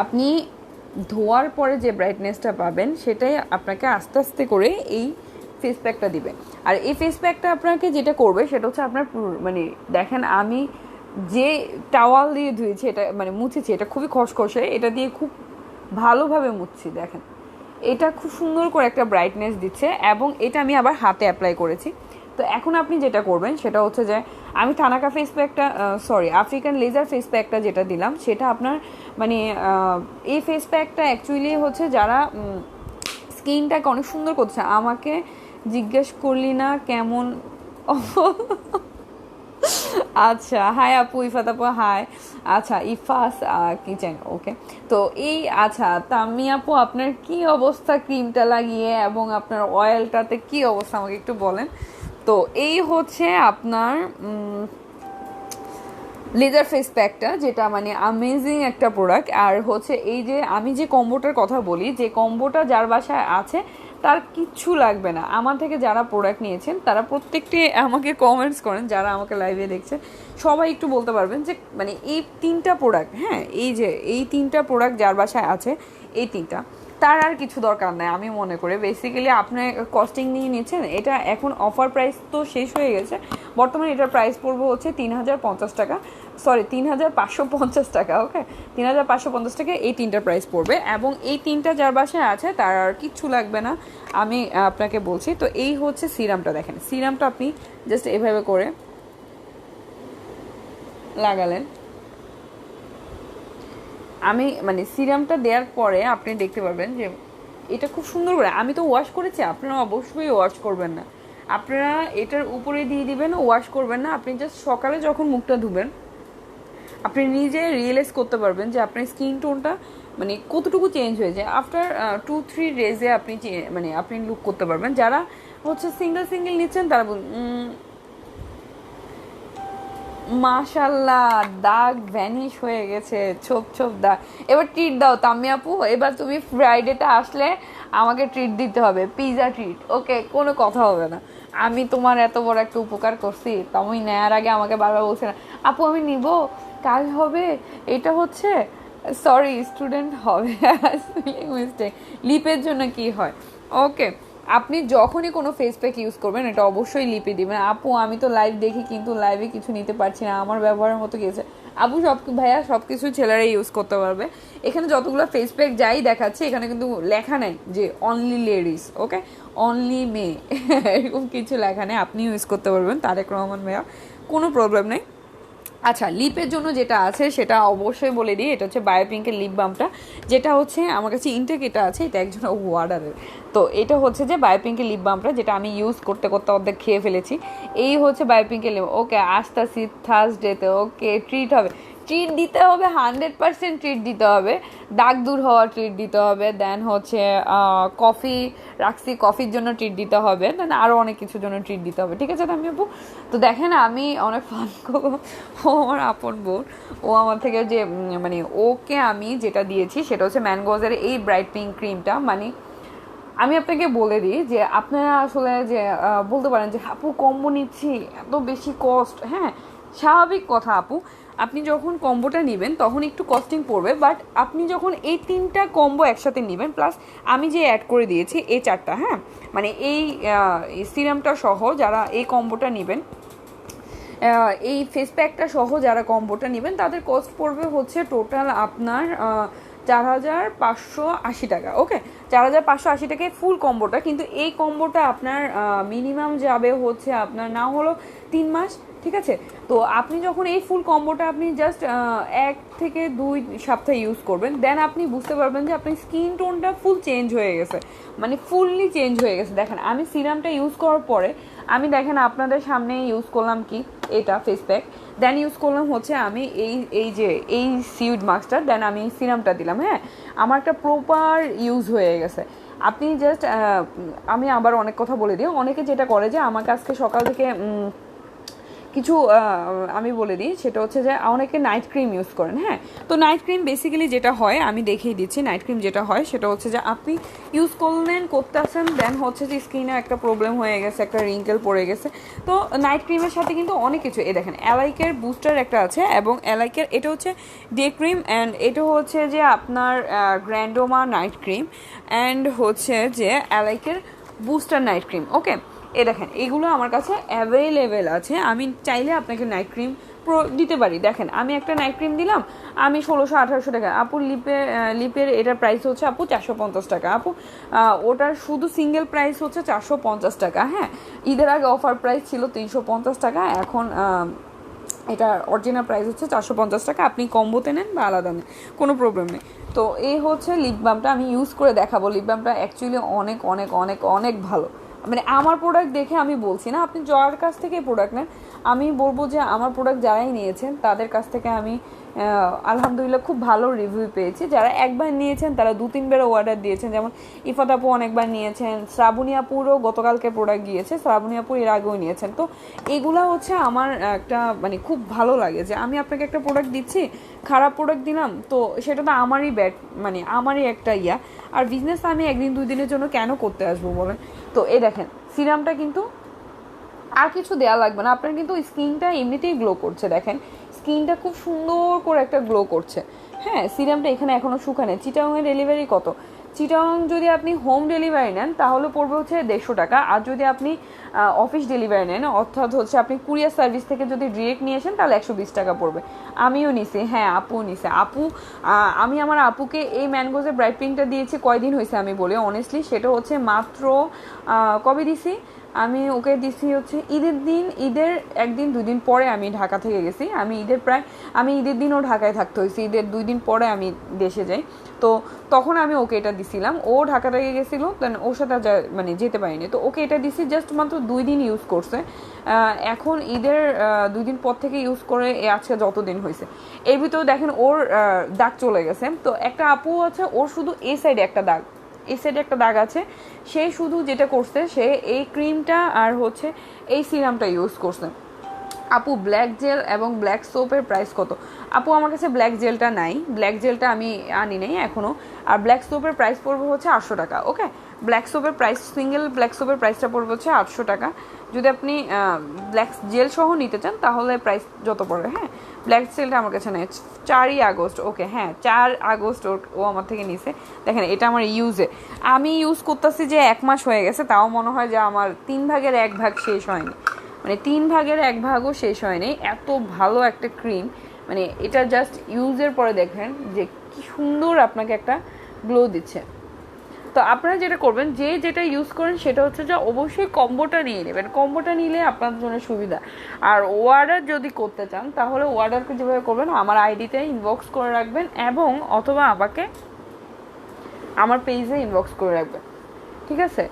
আপনি ধোয়ার পরে যে ব্রাইটনেসটা পাবেন সেটাই আপনাকে আস্তে আস্তে করে এই ফেস প্যাকটা দিবে। আর এই ফেস প্যাকটা আপনাকে যেটা করবে সেটা হচ্ছে আপনার মানে দেখেন, আমি যে টাওয়াল দিয়ে ধুয়েছি, এটা মানে মুছেছি, এটা খুবই খসখসে, এটা দিয়ে খুব ভালোভাবে মুছছি। দেখেন, এটা খুব সুন্দর করে একটা ব্রাইটনেস দিচ্ছে, এবং এটা আমি আবার হাতে অ্যাপ্লাই করেছি। তো এখন আপনি যেটা করবেন সেটা হচ্ছে যে আমি থানাকা ফেস প্যাকটা, সরি, আফ্রিকান লেজার ফেস প্যাকটা যেটা দিলাম সেটা আপনার মানে এই ফেস প্যাকটা অ্যাকচুয়ালি হচ্ছে যারা স্কিনটাকে অনেক সুন্দর করছে। আমাকে জিজ্ঞেস করলি না কেমন? আচ্ছা, হাই আপু, ইফাত আপু হাই। আচ্ছা, ইফাস কিচেন, ওকে। তো এই, আচ্ছা, তামি আপু আপনার কি অবস্থা ক্রিমটা লাগিয়ে, এবং আপনার অয়েলটাতে কি অবস্থা আমাকে একটু বলেন। তো এই হচ্ছে আপনার লেজার ফেস প্যাকটা, যেটা মানে অ্যামেজিং একটা প্রোডাক্ট। আর হচ্ছে এই যে আমি যে কম্বোটার কথা বলি, যে কম্বোটা যার বাসায় আছে তার কিচ্ছু লাগবে না। আমার থেকে যারা প্রোডাক্ট নিয়েছেন তারা প্রত্যেকটি আমাকে কমেন্টস করেন, যারা আমাকে লাইভে দেখছেন সবাই একটু বলতে পারবেন যে মানে এই 3টা প্রোডাক্ট, হ্যাঁ এই যে এই 3টা প্রোডাক্ট যার বাসায় আছে এই 3টা, তার আর কিছু দরকার নেই আমি মনে করি। বেসিক্যালি আপনি কস্টিং নিয়ে নিচ্ছেন, এটা এখন অফার প্রাইস তো শেষ হয়ে গেছে, বর্তমানে এটার প্রাইস পড়বে হচ্ছে 3050 টাকা, সরি 3550 টাকা। ওকে, 3550 টাকা এই 3টার প্রাইস পড়বে, এবং এই 3টা যার বাসায় আছে তার আর কিচ্ছু লাগবে না আমি আপনাকে বলছি। তো এই হচ্ছে সিরামটা, দেখেন সিরামটা আপনি জাস্ট এভাবে করে লাগালেন, আমি মানে সিরামটা দেওয়ার পরে আপনি দেখতে পারবেন যে এটা খুব সুন্দর করে, আমি তো ওয়াশ করেছি, আপনারা অবশ্যই ওয়াশ করবেন না, আপনারা এটার উপরে দিয়ে দিবেন, ওয়াশ করবেন না। আপনি জাস্ট সকালে যখন মুখটা ধুবেন আপনি নিজে রিয়েলাইজ করতে পারবেন যে আপনার স্কিন টোনটা মানে কতটুকু চেঞ্জ হয়ে যায়। আফটার 2-3 ডেজে আপনি মানে আপনি লুক করতে পারবেন। যারা হচ্ছে সিঙ্গেল নিচ্ছেন তারা মাশাল্লাহ দাগ ভ্যানিশ হয়ে গেছে, ছোপ দাগ। এবার ট্রিট দাও তাম্মি আপু, এবার তুমি ফ্রাইডেটা আসলে আমাকে ট্রিট দিতে হবে, পিজা ট্রিট। ওকে, কোনো কথা হবে না, আমি তোমার এত বড় একটা উপকার করছি, তুমি নেয়ার আগে আমাকে বারবার বলছে না আপু আমি নিব, কাজ হবে, এটা হচ্ছে সরি স্টুডেন্ট হবে মিস্টেক। লিপের জন্য কি হয়, ওকে আপনি যখনই কোনো ফেস প্যাক ইউজ করবেন এটা অবশ্যই লিপে দিবেন। আপু আমি তো লাইভ দেখি কিন্তু লাইভে কিছু নিতে পারছি না, আমার ব্যবহারের মতো গেছে। আপু ভাইয়া সব কিছু ছেলেরাই ইউজ করতে পারবে। এখানে যতগুলো ফেস প্যাক যাই দেখাচ্ছে এখানে কিন্তু লেখা নেই যে অনলি লেডিস, ওকে অনলি মেয়ে এরকম কিছু লেখা নেই, আপনি ইউজ করতে পারবেন তারেক রহমান ভাইয়া, কোনো প্রবলেম নেই। আচ্ছা, লিপের জন্য যেটা আছে সেটা অবশ্যই বলে দিই, এটা হচ্ছে বায়োপিঙ্কের লিপ বামটা, যেটা হচ্ছে আমার কাছে ইনটেক এটা আছে, এটা একজন ওয়ার্ডারের। তো এটা হচ্ছে যে বায়োপিঙ্কের লিপ বামটা, যেটা আমি ইউজ করতে অর্ধেক খেয়ে ফেলেছি। এই হচ্ছে বায়োপিঙ্কের লিপ। ওকে আসতেছি থার্সডেতে, ওকে ট্রিট হবে, ট্রিট দিতে হবে, 100% ট্রিট দিতে হবে, দাগ দূর হওয়ার ট্রিট দিতে হবে, দেন হচ্ছে কফি রাখছি, কফির জন্য ট্রিট দিতে হবে, দেন আরও অনেক কিছুর জন্য ট্রিট দিতে হবে, ঠিক আছে আমি আপু। তো দেখেন আমি অনেক ফান করবো, ও আমার আপন বোন, ও আমার থেকে যে মানে ওকে আমি যেটা দিয়েছি সেটা হচ্ছে ম্যানগোজের এই ব্রাইট পিঙ্ক ক্রিমটা। মানে আমি আপনাকে বলে দিই যে আপনারা আসলে যে বলতে পারেন যে আপু কম্বো নিচ্ছি এত বেশি কস্ট, হ্যাঁ স্বাভাবিক কথা আপু, আপনি যখন কম্বোটা নেবেন তখন একটু কস্টিং পড়বে, বাট আপনি যখন এই 3টা কম্বো একসাথে নেবেন প্লাস আমি যে অ্যাড করে দিয়েছি এই 4টা, হ্যাঁ মানে এই সিরামটা সহ যারা এই কম্বোটা নেবেন, এই ফেস প্যাকটা সহ যারা কম্বোটা নেবেন তাদের কস্ট পড়বে হচ্ছে টোটাল আপনার 4580 টাকা। ওকে, 4580 টাকায় ফুল কম্বোটা, কিন্তু এই কম্বোটা আপনার মিনিমাম যাবে হচ্ছে আপনার না হলো 3 মাস, ঠিক আছে। তো আপনি যখন এই ফুল কম্বোটা আপনি জাস্ট 1 থেকে 2 সপ্তাহ ইউজ করবেন, দেন আপনি বুঝতে পারবেন যে আপনার স্কিন টোনটা ফুল চেঞ্জ হয়ে গেছে, মানে ফুললি চেঞ্জ হয়ে গেছে। দেখেন আমি সিরামটা ইউজ করার পরে আমি দেখেন আপনাদের সামনে ইউজ করলাম কি এটা ফেস প্যাক, দেন ইউজ করলাম হচ্ছে আমি এই যে এই সিউড মাস্কটা, দেন আমি সিরামটা দিলাম, হ্যাঁ আমার একটা প্রপার ইউজ হয়ে গেছে। আপনি জাস্ট আমি আবার অনেক কথা বলে দিই, অনেকে যেটা করে যে আমাকে আজকে সকাল থেকে কিছু আমি বলে দিই, সেটা হচ্ছে যে অনেকে নাইট ক্রিম ইউজ করেন, হ্যাঁ তো নাইট ক্রিম বেসিক্যালি যেটা হয় আমি দেখিয়ে দিচ্ছি, নাইট ক্রিম যেটা হয় সেটা হচ্ছে যে আপনি ইউজ করতে আসেন, দেন হচ্ছে যে স্কিনে একটা প্রবলেম হয়ে গেছে, একটা রিঙ্কেল পড়ে গেছে, তো নাইট ক্রিমের সাথে কিন্তু অনেক কিছু, এই দেখেন অ্যালাইকের বুস্টার একটা আছে, এবং অ্যালাইকের এটা হচ্ছে ডে ক্রিম, অ্যান্ড এটা হচ্ছে যে আপনার গ্র্যান্ডোমা নাইট ক্রিম, অ্যান্ড হচ্ছে যে অ্যালাইকের বুস্টার নাইট ক্রিম। ওকে, এ দেখেন এগুলো আমার কাছে অ্যাভেলেবেল আছে, আমি চাইলে আপনাকে নাইট ক্রিম দিতে পারি। দেখেন আমি একটা নাইট ক্রিম দিলাম, আমি 1600-1800 টাকা। আপু লিপের এটার প্রাইস হচ্ছে আপু 450 টাকা, আপু ওটার শুধু সিঙ্গেল প্রাইস হচ্ছে 450 টাকা, হ্যাঁ ঈদের আগে অফার প্রাইস ছিল 350 টাকা, এখন এটা অরিজিনাল প্রাইস হচ্ছে 450 টাকা, আপনি কম্বোতে নেন বা আলাদা নেন কোনো প্রবলেম নেই। তো এই হচ্ছে লিপ বামটা, আমি ইউজ করে দেখাবো। লিপ বামটা অ্যাকচুয়ালি অনেক অনেক অনেক অনেক ভালো, মানে আমার প্রোডাক্ট দেখে আমি বলছি না, আপনি যার কাছ থেকে প্রোডাক্ট নেন আমি বলবো যে আমার প্রোডাক্ট যারাই নিয়েছেন তাদের কাছ থেকে আমি আলহামদুলিল্লাহ খুব ভালো রিভিউ পেয়েছি। যারা একবার নিয়েছেন তারা 2-3বারও অর্ডার দিয়েছেন, যেমন ইফাত আপু অনেকবার নিয়েছেন, শ্রাবণী আপুরও গতকালকে প্রোডাক্ট গিয়েছে, শ্রাবণী আপু এর আগেও নিয়েছেন। তো এগুলা হচ্ছে আমার একটা মানে খুব ভালো লাগে যে আমি আপনাকে একটা প্রোডাক্ট দিচ্ছি, খারাপ প্রোডাক্ট দিলাম তো সেটা তো আমারই ব্যাড, মানে আমারই একটা ইয়া। আর বিজনেস আমি 1-2 দিনের জন্য কেন করতে আসবো বলেন? তো এই দেখেন সিরামটা কিন্তু আর কিছু দেওয়া লাগবে না, আপনার কিন্তু স্কিনটা এমনিতেই গ্লো করছে, দেখেন স্কিনটা খুব সুন্দর করে একটা গ্লো করছে। হ্যাঁ, সিরামটা এখানে এখনও শুকানে। চিটাংয়ের ডেলিভারি কত? চিটাং যদি আপনি হোম ডেলিভারি নেন তাহলে পড়বে হচ্ছে 150 টাকা, আর যদি আপনি অফিস ডেলিভারি নেন অর্থাৎ হচ্ছে আপনি কুরিয়ার সার্ভিস থেকে যদি ডিরেক্ট নিয়ে আসেন তাহলে 120 টাকা পড়বে। আমিও নিছি, হ্যাঁ আপুও নিছে। আমি আমার আপুকে এই ম্যানগোজের ব্রাইট পিঙ্কটা দিয়েছি, কয়দিন হয়েছে আমি বলি অনেস্টলি, সেটা হচ্ছে মাত্র কবে দিছি আমি ওকে দিছি হচ্ছে ঈদের দিন, ঈদের 1-2 দিন পরে আমি ঢাকা থেকে গেছি। আমি ঈদের দিনও ঢাকায় থাকতে হয়েছি, ঈদের 2 দিন পরে আমি দেশে যাই। তো তখন আমি ওকে এটা দিছিলাম, ও ঢাকা থেকে গেছিলো, দেন ওর সাথে মানে যেতে পারিনি, তো ওকে এটা দিছি জাস্ট মাত্র 2 দিন ইউজ করছে। এখন ঈদের 2 দিন পর থেকে ইউজ করে আজকে যতদিন হয়েছে এর ভিতরে দেখেন ওর দাগ চলে গেছে। তো একটা আপু আছে ওর শুধু এই সাইডে একটা দাগ আছে, সে শুধু যেটা করছে সে এই ক্রিমটা আর হচ্ছে এই সিরামটা ইউজ করছে। আপু ব্ল্যাক জেল এবং ব্ল্যাক সোপের প্রাইস কত? আপু আমার কাছে ব্ল্যাক জেলটা নাই, ব্ল্যাক জেলটা আমি আনি নাই এখনও। আর ব্ল্যাক সোপের প্রাইস পড়বে হচ্ছে 800 টাকা। ওকে, ব্ল্যাক সোপের প্রাইস, সিঙ্গেল ব্ল্যাক সোপের প্রাইসটা পড়বে হচ্ছে 800 টাকা। যদি আপনি ব্ল্যাক জেল সহ নিতে চান তাহলে প্রাইস যত পড়বে। হ্যাঁ, ব্ল্যাক জেলটা আমার কাছে নেই। 4ই আগস্ট, ওকে হ্যাঁ 4 আগস্ট ও আমার থেকে নিছে। দেখেন এটা আমার আমি ইউজ করতেছি যে 1 মাস হয়ে গেছে, তাও মনে হয় যে আমার 3 ভাগের 1 ভাগ শেষ হয়নি, মানে 3 ভাগের 1 ভাগও শেষ হয়নি। এত ভালো একটা ক্রিম, মানে এটা জাস্ট ইউজের পরে দেখেন যে কি সুন্দর আপনাকে একটা গ্লো দিচ্ছে। তো আপনারা যেটা করবেন, যেটা ইউজ করেন সেটা হচ্ছে যে অবশ্যই কম্বোটা নিয়ে নেবেন, কম্বোটা নিলে আপনার জন্য সুবিধা। আর অর্ডার যদি করতে চান তাহলে অর্ডারকে যেভাবে করবেন আমার আইডিতে ইনবক্স করে রাখবেন এবং অথবা আমাকে আমার পেজে ইনবক্স করে রাখবেন, ঠিক আছে?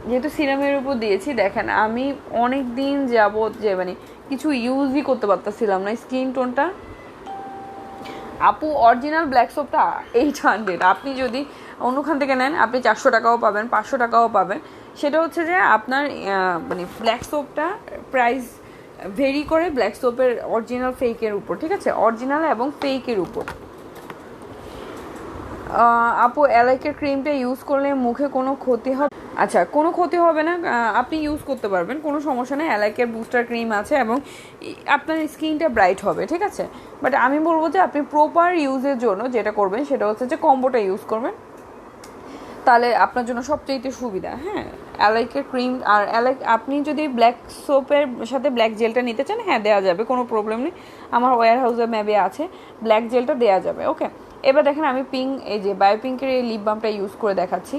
যেহেতু সিরামের উপর দিয়েছি, দেখেন আমি অনেক দিন যাবত যে মানে কিছু ইউজই করতে পারতেছিলাম না, স্কিন টোনটা। আপু অরিজিনাল ব্ল্যাক সোপটা 800, আপনি যদি অন্যখান থেকে নেন আপনি 400 টাকাও পাবেন, 500 টাকাও পাবেন। সেটা হচ্ছে যে আপনার মানে ব্ল্যাক সোপটা প্রাইস ভেরি করে ব্ল্যাক সোপের অরিজিনাল ফেকের উপর, ঠিক আছে? অরিজিনাল এবং ফেকের উপর। আপু অ্যালাইকের ক্রিমটা ইউজ করলে মুখে কোনো ক্ষতি হবে? আচ্ছা, কোনো ক্ষতি হবে না, আপনি ইউজ করতে পারবেন, কোনো সমস্যা নেই। অ্যালাইকের বুস্টার ক্রিম আছে এবং আপনার স্কিনটা ব্রাইট হবে, ঠিক আছে? বাট আমি বলবো যে আপনি প্রপার ইউজের জন্য যেটা করবেন সেটা হচ্ছে যে কম্বোটা ইউজ করবেন, তাহলে আপনার জন্য সবচেয়ে সুবিধা। হ্যাঁ, অ্যালাইকের ক্রিম আর আপনি যদি ব্ল্যাক সোপের সাথে ব্ল্যাক জেলটা নিতে চান, হ্যাঁ দেওয়া যাবে, কোনো প্রবলেম নেই। আমার ওয়্যার হাউসে ম্যাবে আছে, ব্ল্যাক জেলটা দেওয়া যাবে। ওকে, এবার দেখেন আমি এই যে বায়োপিঙ্কের এই লিপ বামটা ইউজ করে দেখাচ্ছি।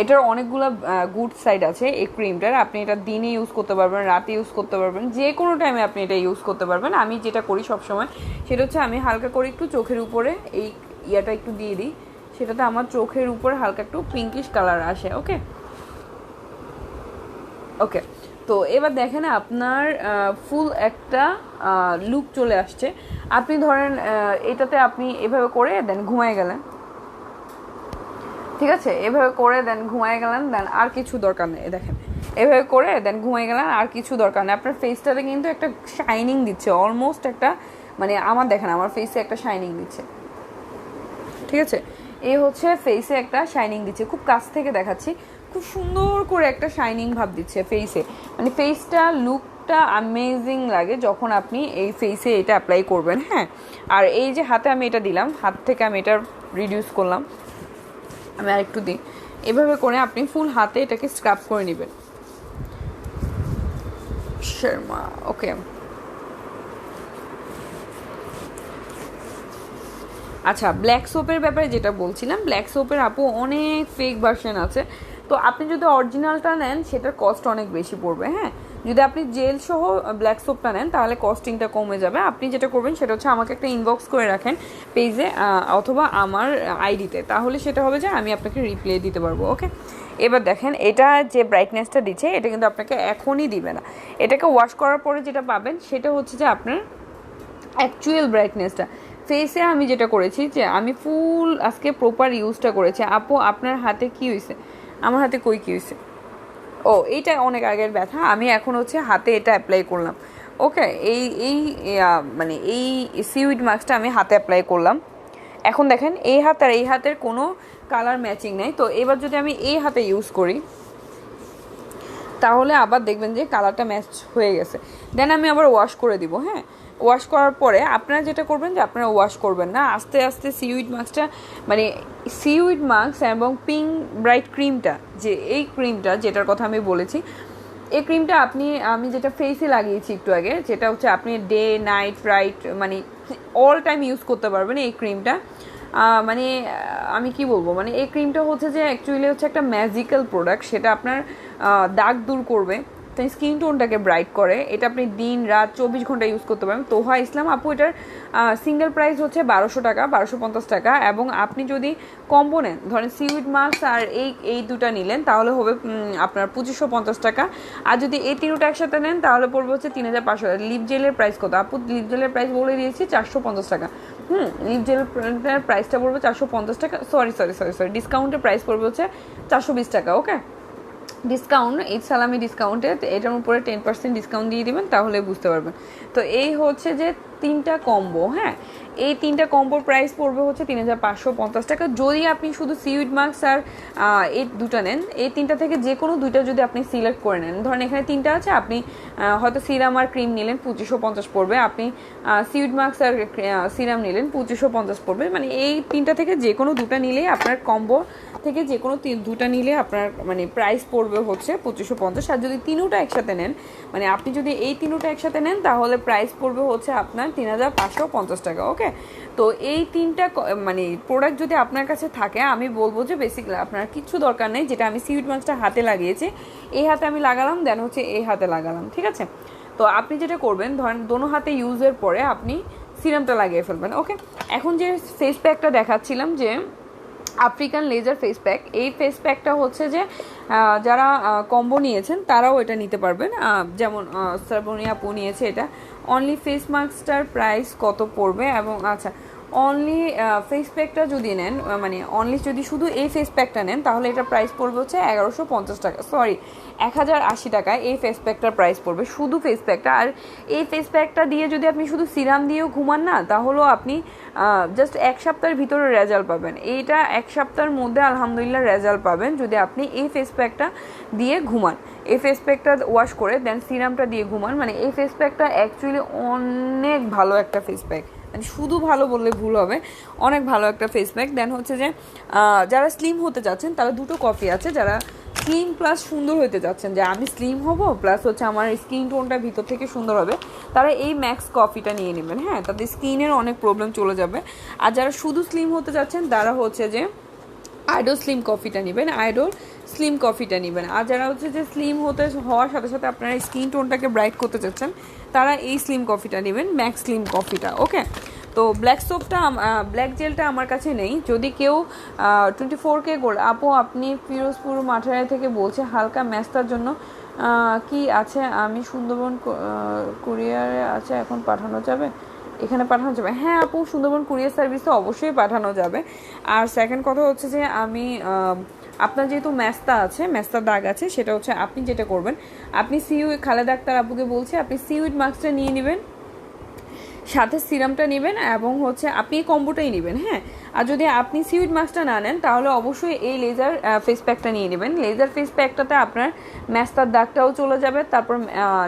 এটার অনেকগুলো গুড সাইড আছে এই ক্রিমটার। আপনি এটা দিনে ইউজ করতে পারবেন, রাতে ইউজ করতে পারবেন, যে কোনো টাইমে আপনি এটা ইউজ করতে পারবেন। আমি যেটা করি সবসময় সেটা হচ্ছে আমি হালকা করে একটু চোখের উপরে এই ইয়াটা একটু দিয়ে দিই, সেটাতে আমার চোখের উপরে হালকা একটু পিঙ্কিশ কালার আসে। ওকে ওকে, তো এবার দেখেন আপনার ফুল একটা লুক চলে আসছে। আপনি ধরেন এটাতে আপনি এভাবে করে দেন ঘুমায় গেলেন, ঠিক আছে? এভাবে করে দেন ঘুমায় গেলেন, দেন আর কিছু দরকার নেই। দেখেন এভাবে করে দেন ঘুমায় গেলেন, আর কিছু দরকার নেই। আপনার ফেসটাতে কিন্তু একটা শাইনিং দিচ্ছে, অলমোস্ট একটা মানে আমার দেখেন আমার ফেসে একটা শাইনিং দিচ্ছে, ঠিক আছে? এই হচ্ছে ফেসে একটা শাইনিং দিচ্ছে, খুব কাছ থেকে দেখাচ্ছি, খুব সুন্দর করে একটা শাইনিং ভাব দিচ্ছে ফেসে, মানে ফেসটা লুকটা অ্যামেজিং লাগে যখন আপনি এই ফেসে এটা অ্যাপ্লাই করবেন। হ্যাঁ, আর এই যে হাতে আমি এটা দিলাম, হাত থেকে আমি এটা রিডিউস করলাম, আমি আরেকটু দিই। এভাবে করে আপনি ফুল হাতে এটাকে স্ক্রাব করে নেবেন। শর্মা, ওকে। আচ্ছা, ব্ল্যাক সোপের ব্যাপারে যেটা বলছিলাম, ব্ল্যাক সোপের আপু অনেক ফেক ভার্সন আছে, তো আপনি যদি অরিজিনালটা নেন সেটার কস্ট অনেক বেশি পড়বে। হ্যাঁ, যদি আপনি জেল সহ ব্ল্যাক সোপটা নেন তাহলে কস্টিংটা কমে যাবে। আপনি যেটা করবেন সেটা হচ্ছে আমাকে একটা ইনবক্স করে রাখেন পেজে অথবা আমার আইডিতে, তাহলে সেটা হবে যে আমি আপনাকে রিপ্লাই দিতে পারবো। ওকে, এবার দেখেন এটা যে ব্রাইটনেসটা দিচ্ছে এটা কিন্তু আপনাকে এখনই দিবে না, এটাকে ওয়াশ করার পরে যেটা পাবেন সেটা হচ্ছে যে আপনার অ্যাকচুয়াল ব্রাইটনেসটা। ফেসে আমি যেটা করেছি যে আমি ফুল আজকে প্রপার ইউজটা করেছি। আপু আপনার হাতে কি হয়েছে? আমার হাতে কই কী হয়েছে? ও, এইটা অনেক আগের ব্যথা, আমি এখন হচ্ছে হাতে এটা অ্যাপ্লাই করলাম। ওকে, এই এই মানে এই সিউইড মাস্কটা আমি হাতে অ্যাপ্লাই করলাম। এখন দেখেন এই হাত আর এই হাতের কোনো কালার ম্যাচিং নেই। তো এবার যদি আমি এই হাতে ইউজ করি তাহলে আবার দেখবেন যে কালারটা ম্যাচ হয়ে গেছে। দেন আমি আবার ওয়াশ করে দিব। হ্যাঁ, ওয়াশ করার পরে আপনারা যেটা করবেন যে আপনারা ওয়াশ করবেন না, আস্তে আস্তে সিউইড মাস্কটা মানে সিউইড মাস্ক এবং পিঙ্ক ব্রাইট ক্রিমটা, যে এই ক্রিমটা যেটার কথা আমি বলেছি, এই ক্রিমটা আমি যেটা ফেসে লাগিয়েছি একটু আগে, যেটা হচ্ছে আপনি ডে নাইট রাইট মানে অল টাইম ইউজ করতে পারবেন এই ক্রিমটা। মানে আমি কি বলবো, মানে এই ক্রিমটা হচ্ছে যে অ্যাকচুয়ালি হচ্ছে একটা ম্যাজিক্যাল প্রোডাক্ট, সেটা আপনার দাগ দূর করবে, তাই স্কিন টোনটাকে ব্রাইট করে। এটা আপনি দিন রাত 24 ঘন্টা ইউজ করতে পারেন। তোহা ইসলাম আপু এটার সিঙ্গেল প্রাইস হচ্ছে 1200 টাকা, 1250 টাকা। এবং আপনি যদি কম্বো নেন, ধরেন সিউইড মাস্ক আর এই দুটা নিলেন তাহলে হবে আপনার 2550 টাকা। আর যদি এই তিনটা একসাথে নেন তাহলে পড়বে হচ্ছে 3500 টাকা। লিপ জেলের প্রাইস কত আপু? লিপ জেলের প্রাইস বলে দিয়েছি 450 টাকা। লিপ জেলের প্রাইসটা পড়বে 450 টাকা। সরি, ডিসকাউন্টের প্রাইস পড়বে হচ্ছে 420 টাকা। ওকে, ডিসকাউন্ট ঈদ সালামি ডিসকাউন্টে এটার উপরে 10% ডিসকাউন্ট দিয়ে দিবেন, তাহলে বুঝতে পারবেন। তো এই হচ্ছে যে তিনটা কম্বো। হ্যাঁ, এই তিনটা কম্বোর প্রাইস পড়বে হচ্ছে 3550 টাকা। যদি আপনি শুধু সিউইড মাস্ক আর এই দুটা নেন, এই তিনটা থেকে যে কোনো দুইটা যদি আপনি সিলেক্ট করে নেন, ধরেন এখানে তিনটা আছে, আপনি হয়তো সিরাম আর ক্রিম নিলেন 2550 পড়বে, আপনি সিউইড মাস্ক আর সিরাম নিলেন 2550 পড়বে। মানে এই তিনটা থেকে যে কোনো দুটা নিলেই আপনার কম্বো থেকে যে কোনো দুটা নিলে আপনার মানে প্রাইস পড়বে হচ্ছে 2550। আর যদি তিনোটা একসাথে নেন, মানে আপনি যদি এই তিনোটা একসাথে নেন তাহলে প্রাইস পড়বে হচ্ছে আপনার 3550 টাকা। ওকে, তো এই তিনটা মানে প্রোডাক্ট যদি আপনার কাছে থাকে, আমি বলবো যে বেসিক্যালি আপনার কিছু দরকার নেই। যেটা আমি সিউইড মাস্কটা হাতে লাগিয়েছি, এই হাতে আমি লাগালাম, দেন হচ্ছে এই হাতে লাগালাম, ঠিক আছে। তো আপনি যেটা করবেন, ধরেন দোনো হাতে ইউজের পরে আপনি সিরামটা লাগিয়ে ফেলবেন। ওকে, এখন যে ফেস প্যাকটা দেখাচ্ছিলাম যে আফ্রিকান লেজার ফেস প্যাক, এই ফেস প্যাকটা হচ্ছে যে যারা কম্বো নিয়েছেন তারাও এটা নিতে পারবেন। যেমন শ্রাবণী আপু নিয়েছে এটা। অনলি ফেস মাস্কটার প্রাইস কত পড়বে? এবং আচ্ছা, অনলি ফেস প্যাকটা যদি নেন, মানে অনলি যদি শুধু এই ফেস প্যাকটা নেন তাহলে এটা প্রাইস পড়বে হচ্ছে 1150 টাকা, সরি 1080 টাকা। এই ফেস প্যাকটার প্রাইস পড়বে, শুধু ফেস প্যাকটা। আর এই ফেস প্যাকটা দিয়ে যদি আপনি শুধু সিরাম দিয়েও ঘুমান না, তাহলেও আপনি জাস্ট এক সপ্তাহের ভিতরে রেজাল্ট পাবেন। এইটা এক সপ্তাহের মধ্যে আলহামদুলিল্লাহ রেজাল্ট পাবেন যদি আপনি এই ফেস প্যাকটা দিয়ে ঘুমান। এই ফেস প্যাকটা ওয়াশ করে দেন সিরামটা দিয়ে ঘুমান। মানে এই ফেস প্যাকটা অ্যাকচুয়ালি অনেক ভালো একটা ফেস প্যাক, মানে শুধু ভালো বললে ভুল হবে, অনেক ভালো একটা ফেস প্যাক। দেন হচ্ছে যে যারা স্লিম হতে যাচ্ছেন তারা দুটো কফি আছে, যারা স্লিম প্লাস সুন্দর হতে যাচ্ছেন, যে আমি স্লিম হব প্লাস হচ্ছে আমার স্কিন টোনটা ভিতর থেকে সুন্দর হবে, তারা এই ম্যাক্স কফিটা নিয়ে নেবেন। হ্যাঁ, তাদের স্কিনের অনেক প্রবলেম চলে যাবে। আর যারা শুধু স্লিম হতে যাচ্ছেন তারা হচ্ছে যে আইডল স্লিম কফিটা নেবেন, আইডল স্লিম কফিটা নেবেন। আর যারা হচ্ছে যে স্লিম হওয়ার সাথে সাথে আপনারা স্কিন টোনটাকে ব্রাইট করতে চাচ্ছেন, তারা এই স্লিম কফিটা নেবেন, ম্যাক্স স্লিম কফিটা। ওকে, তো ব্ল্যাক সোপটা ব্ল্যাক জেলটা আমার কাছে নেই। যদি কেউ 24K গোল্ড আপু আপনি ফিরোজপুর মাঠারা থেকে বলছে হালকা ম্যাস্তার জন্য কি আছে? আমি সুন্দরবন কুরিয়ারে আছে, এখন পাঠানো যাবে? এখানে পাঠানো যাবে? হ্যাঁ আপু, সুন্দরবন কুরিয়ার সার্ভিসে অবশ্যই পাঠানো যাবে। আর সেকেন্ড কথা হচ্ছে যে আমি আপনার যেহেতু ম্যাস্তার দাগ আছে, সেটা হচ্ছে আপনি যেটা করবেন, আপনি খালেদা আক্তার আপুকে বলছি আপনি সিউইড মাস্কটা নিয়ে নেবেন, সাথে সিরামটা নেবেন এবং হচ্ছে আপনি এই কম্বোটাই নেবেন। হ্যাঁ, আর যদি আপনি সিউইড মাস্কটা না নেন তাহলে অবশ্যই এই লেজার ফেস প্যাকটা নিয়ে নেবেন। লেজার ফেস প্যাকটাতে আপনার ম্যাস্তার দাগটাও চলে যাবে। তারপর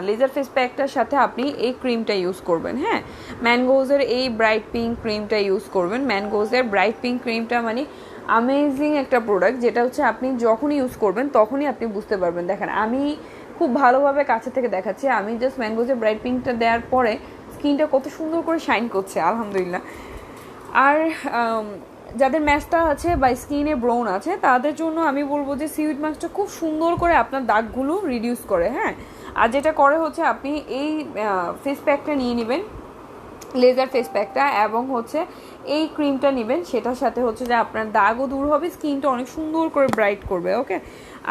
লেজার ফেস প্যাকটার সাথে আপনি এই ক্রিমটা ইউজ করবেন। হ্যাঁ, ম্যানগোজের এই ব্রাইট পিঙ্ক ক্রিমটা ইউজ করবেন। ম্যানগোজের ব্রাইট পিঙ্ক ক্রিমটা মানে অ্যামেজিং একটা প্রোডাক্ট, যেটা হচ্ছে আপনি যখনই ইউজ করবেন তখনই আপনি বুঝতে পারবেন। দেখেন আমি খুব ভালোভাবে কাছে থেকে দেখাচ্ছি, আমি জাস্ট ম্যানগোজের ব্রাইট পিঙ্কটা দেওয়ার পরে স্কিনটা কত সুন্দর করে শাইন করছে আলহামদুলিল্লাহ। আর যাদের ম্যাচটা আছে বা স্কিনে ব্রাউন আছে তাদের জন্য আমি বলবো যে সিউইড মাস্কটা খুব সুন্দর করে আপনার দাগগুলো রিডিউস করে, হ্যাঁ। আর যেটা করে হচ্ছে আপনি এই ফেস প্যাকটা নিয়ে নেবেন, লেজার ফেস প্যাকটা, এবং হচ্ছে এই ক্রিমটা নেবেন, সেটার সাথে হচ্ছে যে আপনার দাগও দূর হবে, স্কিনটা অনেক সুন্দর করে ব্রাইট করবে, ওকে।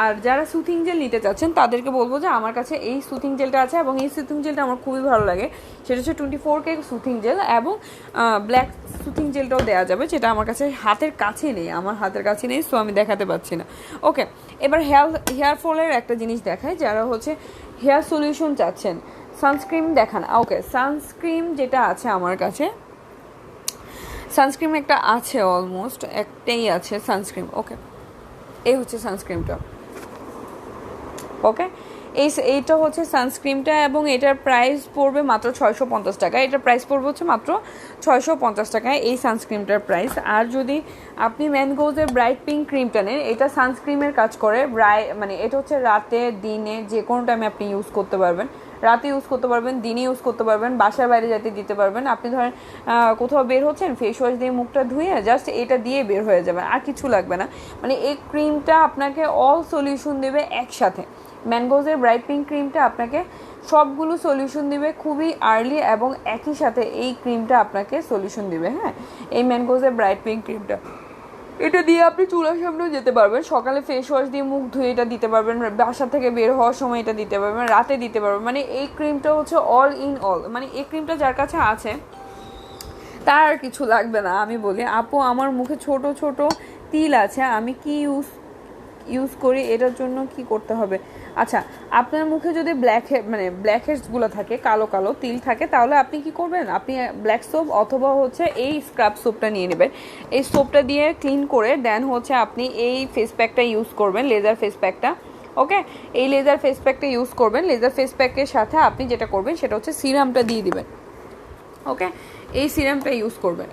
আর যারা সুথিং জেল নিতে চাচ্ছেন তাদেরকে বলবো যে আমার কাছে এই সুথিং জেলটা আছে, এবং এই সুথিং জেলটা আমার খুবই ভালো লাগে। সেটা হচ্ছে 24K সুথিং জেল, এবং ব্ল্যাক সুথিং জেলটাও দেওয়া যাবে, যেটা আমার কাছে হাতের কাছে নেই, আমার হাতের কাছে নেই, সো আমি দেখাতে পাচ্ছি না, ওকে। এবার হেয়ার ফলের একটা জিনিস দেখায়, যারা হচ্ছে হেয়ার সলিউশন চাচ্ছেন, সানস্ক্রিন দেখান, ওকে। সানস্ক্রিন যেটা আছে আমার কাছে, সানস্ক্রিন একটা আছে, অলমোস্ট একটাই আছে সানস্ক্রিন, ওকে। এই হচ্ছে সানস্ক্রিনটা, ওকে। এইটা হচ্ছে সানস্ক্রিনটা, এবং এটার প্রাইস পড়বে মাত্র 650 টাকা। এটার প্রাইস পড়বে হচ্ছে মাত্র 650 টাকায় এই সানস্ক্রিনটার প্রাইস। আর যদি আপনি ম্যানগোজের ব্রাইট পিঙ্ক ক্রিমটা নেন, এটা সানস্ক্রিনের কাজ করে, মানে এটা হচ্ছে রাতে দিনে যে কোনো টাইমে আপনি ইউজ করতে পারবেন, রাতে ইউজ করতে পারবেন, দিনে ইউজ করতে পারবেন, বাসার বাইরে যাতে দিতে পারবেন। আপনি ধরেন কোথাও বের হচ্ছেন, ফেস ওয়াশ দিয়ে মুখটা ধুয়ে জাস্ট এটা দিয়ে বের হয়ে যাবেন, আর কিছু লাগবে না। মানে এই ক্রিমটা আপনাকে অল সলিউশন দেবে একসাথে। ম্যানগোজের ব্রাইট পিঙ্ক ক্রিমটা আপনাকে সবগুলো সলিউশন দিবে খুবই আর্লি, এবং একই সাথে এই ক্রিমটা আপনাকে সলিউশন দিবে, হ্যাঁ। এই ম্যানগোজের ব্রাইট পিঙ্ক ক্রিমটা, এটা দিয়ে আপনি চুলার সামনেও যেতে পারবেন, সকালে ফেস ওয়াশ দিয়ে মুখ ধুয়ে এটা দিতে পারবেন, বাসা থেকে বের হওয়ার সময় এটা দিতে পারবেন, রাতে দিতে পারবেন। মানে এই ক্রিমটা হচ্ছে অল ইন অল, মানে এই ক্রিমটা যার কাছে আছে তার আর কিছু লাগবে না। আমি বলি, আপু আমার মুখে ছোট ছোট তিল আছে, আমি কি ইউজ করি, এটার জন্য কি করতে হবে? আচ্ছা, আপনার মুখে যদি ব্ল্যাক হেডসগুলো থাকে, কালো কালো তিল থাকে, তাহলে আপনি কি করবেন, আপনি ব্ল্যাক সোপ অথবা হচ্ছে এই স্ক্রাব সোপটা নিয়ে নেবেন। এই সোপটা দিয়ে ক্লিন করে দেন হচ্ছে আপনি এই ফেস প্যাকটা ইউজ করবেন, লেজার ফেস প্যাকটা, ওকে। এই লেজার ফেস প্যাকটা ইউজ করবেন। লেজার ফেস প্যাকের সাথে আপনি যেটা করবেন সেটা হচ্ছে সিরামটা দিয়ে দিবেন, ওকে। এই সিরামটা ইউজ করবেন,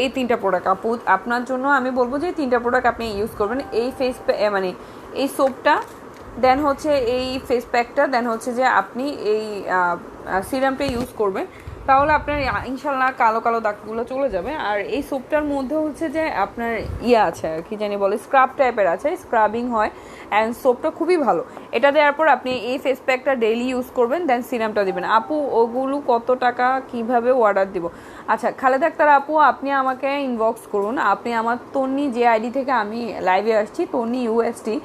এই তিনটা প্রোডাক্ট আপু আপনার জন্য আমি বলবো যে তিনটা প্রোডাক্ট আপনি ইউজ করবেন। এই মানে এই সোপটা, দেন হচ্ছে এই ফেস প্যাকটা, দেন হচ্ছে যে আপনি এই সিরামটা ইউজ করবেন, তাহলে আপনার ইনশাল্লাহ কালো কালো দাগগুলো চলে যাবে। আর এই সোপটার মধ্যে হচ্ছে যে আপনার আছে, কি জানি বলে, স্ক্রাব টাইপের আছে, স্ক্রাবিং হয়, অ্যান্ড সোপটা খুবই ভালো। এটা দেওয়ার পর আপনি এই ফেস প্যাকটা ডেইলি ইউজ করবেন, দেন সিরামটা দিবেন। আপু ওগুলো কত টাকা, কিভাবে অর্ডার দিব? আচ্ছা খালেদা আক্তার আপু, আপনি আমাকে ইনবক্স করুন, আপনি আমার তন্নি যে আইডি থেকে আমি লাইভে আসছি, তন্নি ইউএসটি,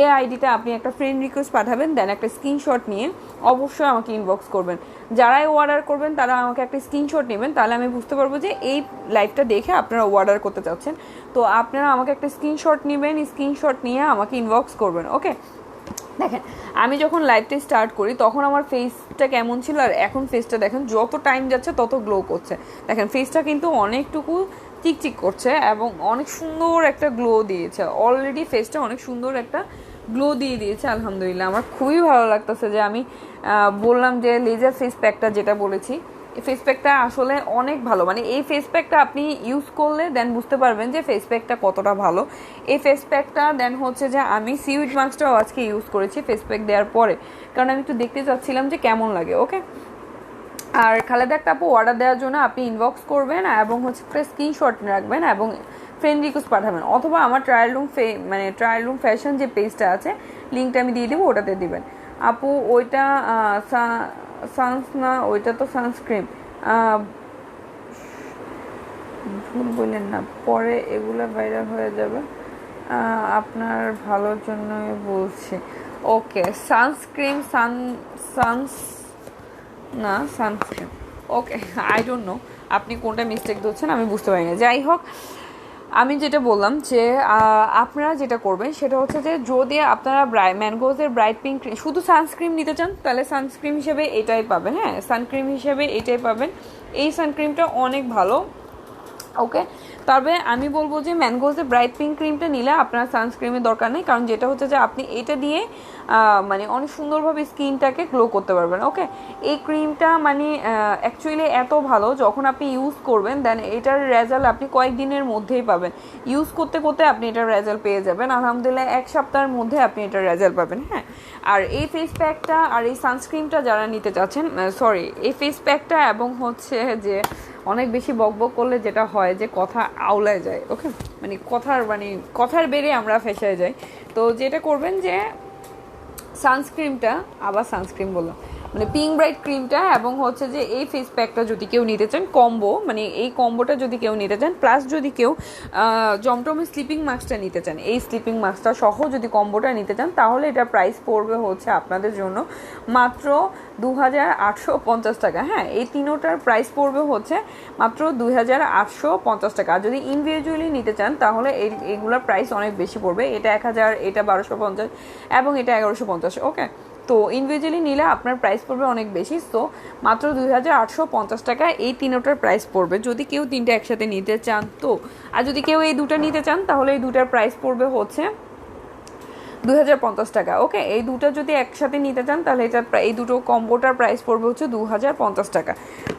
এই আইডিটা আপনি একটা ফ্রেন্ড রিকোয়েস্ট পাঠাবেন, দেন একটা স্ক্রিনশট নিয়ে অবশ্যই আমাকে ইনবক্স করবেন। যারাই অর্ডার করবেন তারা আমাকে একটা স্ক্রিনশট নেবেন, তাহলে আমি বুঝতে পারবো যে এই লাইভটা দেখে আপনারা অর্ডার করতে চাচ্ছেন। তো আপনারা আমাকে একটা স্ক্রিনশট নেবেন, স্ক্রিনশট নিয়ে আমাকে ইনবক্স করবেন, ওকে। দেখেন, আমি যখন লাইভটা স্টার্ট করি তখন আমার ফেসটা কেমন ছিল, আর এখন ফেসটা দেখেন, যত টাইম যাচ্ছে তত গ্লো করছে। দেখেন ফেসটা কিন্তু অনেকটুকু চিকচিক করছে, এবং অনেক সুন্দর একটা গ্লো দিয়েছে, অলরেডি ফেসটা অনেক সুন্দর একটা গ্লো দিয়ে দিয়েছে, আলহামদুলিল্লাহ। আমার খুবই ভালো লাগতেছে যে আমি বললাম যে লেজার ফেস প্যাকটা যেটা বলেছি, এই ফেস প্যাকটা আসলে অনেক ভালো। মানে এই ফেস প্যাকটা আপনি ইউজ করলে দেন বুঝতে পারবেন যে ফেস প্যাকটা কতটা ভালো। এই ফেস প্যাকটা দেন হচ্ছে যে আমি সিউইড মাস্কটাও আজকে ইউজ করেছি ফেস প্যাক দেওয়ার পরে, কারণ আমি একটু দেখতে চাচ্ছিলাম যে কেমন লাগে, ওকে। আর খালেদা একটা আপু অর্ডার দেওয়ার জন্য আপনি ইনবক্স করবেন, এবং হচ্ছে একটা স্ক্রিনশট রাখবেন এবং ফ্রেন্ড রিকোয়েস্ট পাঠাবেন, অথবা আমার ট্রায়াল রুম ফ্যাশন যে পেজটা আছে, লিঙ্কটা আমি দিয়ে দেবো, ওটাতে দিবেন। আপু ওইটা না, ওইটা তো সানস্ক্রিন, ভুল বললেন না, পরে এগুলো ভাইরাল হয়ে যাবে, আপনার ভালোর জন্যই বলছি, ওকে। সানস্ক্রিন না sunscreen, okay. I don't know আপনি কোনটা মিস্টেক দিচ্ছেন, আমি বুঝতে পারি না। যাই হোক, আমি যেটা বললাম যে আপনারা যেটা করবেন সেটা হচ্ছে যে যদি আপনারা ম্যানগোজের ব্রাইট পিঙ্ক শুধু সানস্ক্রিন নিতে চান, তাহলে সানস্ক্রিন হিসেবে এটাই পাবেন, হ্যাঁ, সানক্রিম হিসেবে এটাই পাবেন। এই সানক্রিমটা অনেক ভালো, ওকে। তবে আমি বলবো যে ম্যানগোজের ব্রাইট পিঙ্ক ক্রিমটা নিলে আপনার সানস্ক্রিমের দরকার নেই, কারণ যেটা হচ্ছে যে আপনি এটা দিয়ে মানে অনেক সুন্দরভাবে স্কিনটাকে গ্লো করতে পারবেন, ওকে। এই ক্রিমটা মানে অ্যাকচুয়ালি এত ভালো, যখন আপনি ইউজ করবেন দেন এটার রেজাল্ট আপনি কয়েকদিনের মধ্যেই পাবেন। ইউজ করতে করতে আপনি এটার রেজাল্ট পেয়ে যাবেন, আলহামদুলিল্লাহ 1 সপ্তাহের মধ্যে আপনি এটার রেজাল্ট পাবেন, হ্যাঁ। আর এই ফেস প্যাকটা আর এই সানস্ক্রিনটা যারা নিতে চাচ্ছেন, এই ফেস প্যাকটা এবং হচ্ছে যে অনেক বেশি বকবক করলে যেটা হয় যে কথা আওলায় যায়, ওকে। মানে কথার বেড়ে আমরা ফেঁসে যাই। তো যেটা করবেন যে সানস্ক্রিনটা, আবার সানস্ক্রিন বললাম, মানে পিঙ্ক ব্রাইট ক্রিমটা এবং হচ্ছে যে এই ফেস প্যাকটা যদি কেউ নিতে চান কম্বো, মানে এই কম্বোটা যদি কেউ নিতে চান, প্লাস যদি কেউ জমটমের স্লিপিং মাস্কটা নিতে চান, এই স্লিপিং মাস্কটা সহ যদি কম্বোটা নিতে চান, তাহলে এটা প্রাইস পড়বে হচ্ছে আপনাদের জন্য মাত্র 2850 টাকা। হ্যাঁ, এই তিনোটার প্রাইস পড়বে হচ্ছে মাত্র 2850 টাকা। আর যদি ইন্ডিভিজুয়ালি নিতে চান তাহলে এইগুলোর প্রাইস অনেক বেশি পড়বে, এটা 1000, এটা 1250 এবং এটা 1150। ওকে, তো ইন্ডিভিজুয়ালি নিলে আপনার প্রাইস পড়বে অনেক বেশি। সো মাত্র 2850 টাকা এই তিনোটার প্রাইস পড়বে যদি কেউ তিনটা একসাথে নিতে চান। তো আর যদি কেউ এই দুটো নিতে চান তাহলে এই দুটার প্রাইস পড়বে হচ্ছে 2050 টাকা। ওকে, এই দুটো যদি একসাথে নিতে চান তাহলে এই দুটো কম্বোটার প্রাইস পড়বে হচ্ছে 2050 টাকা।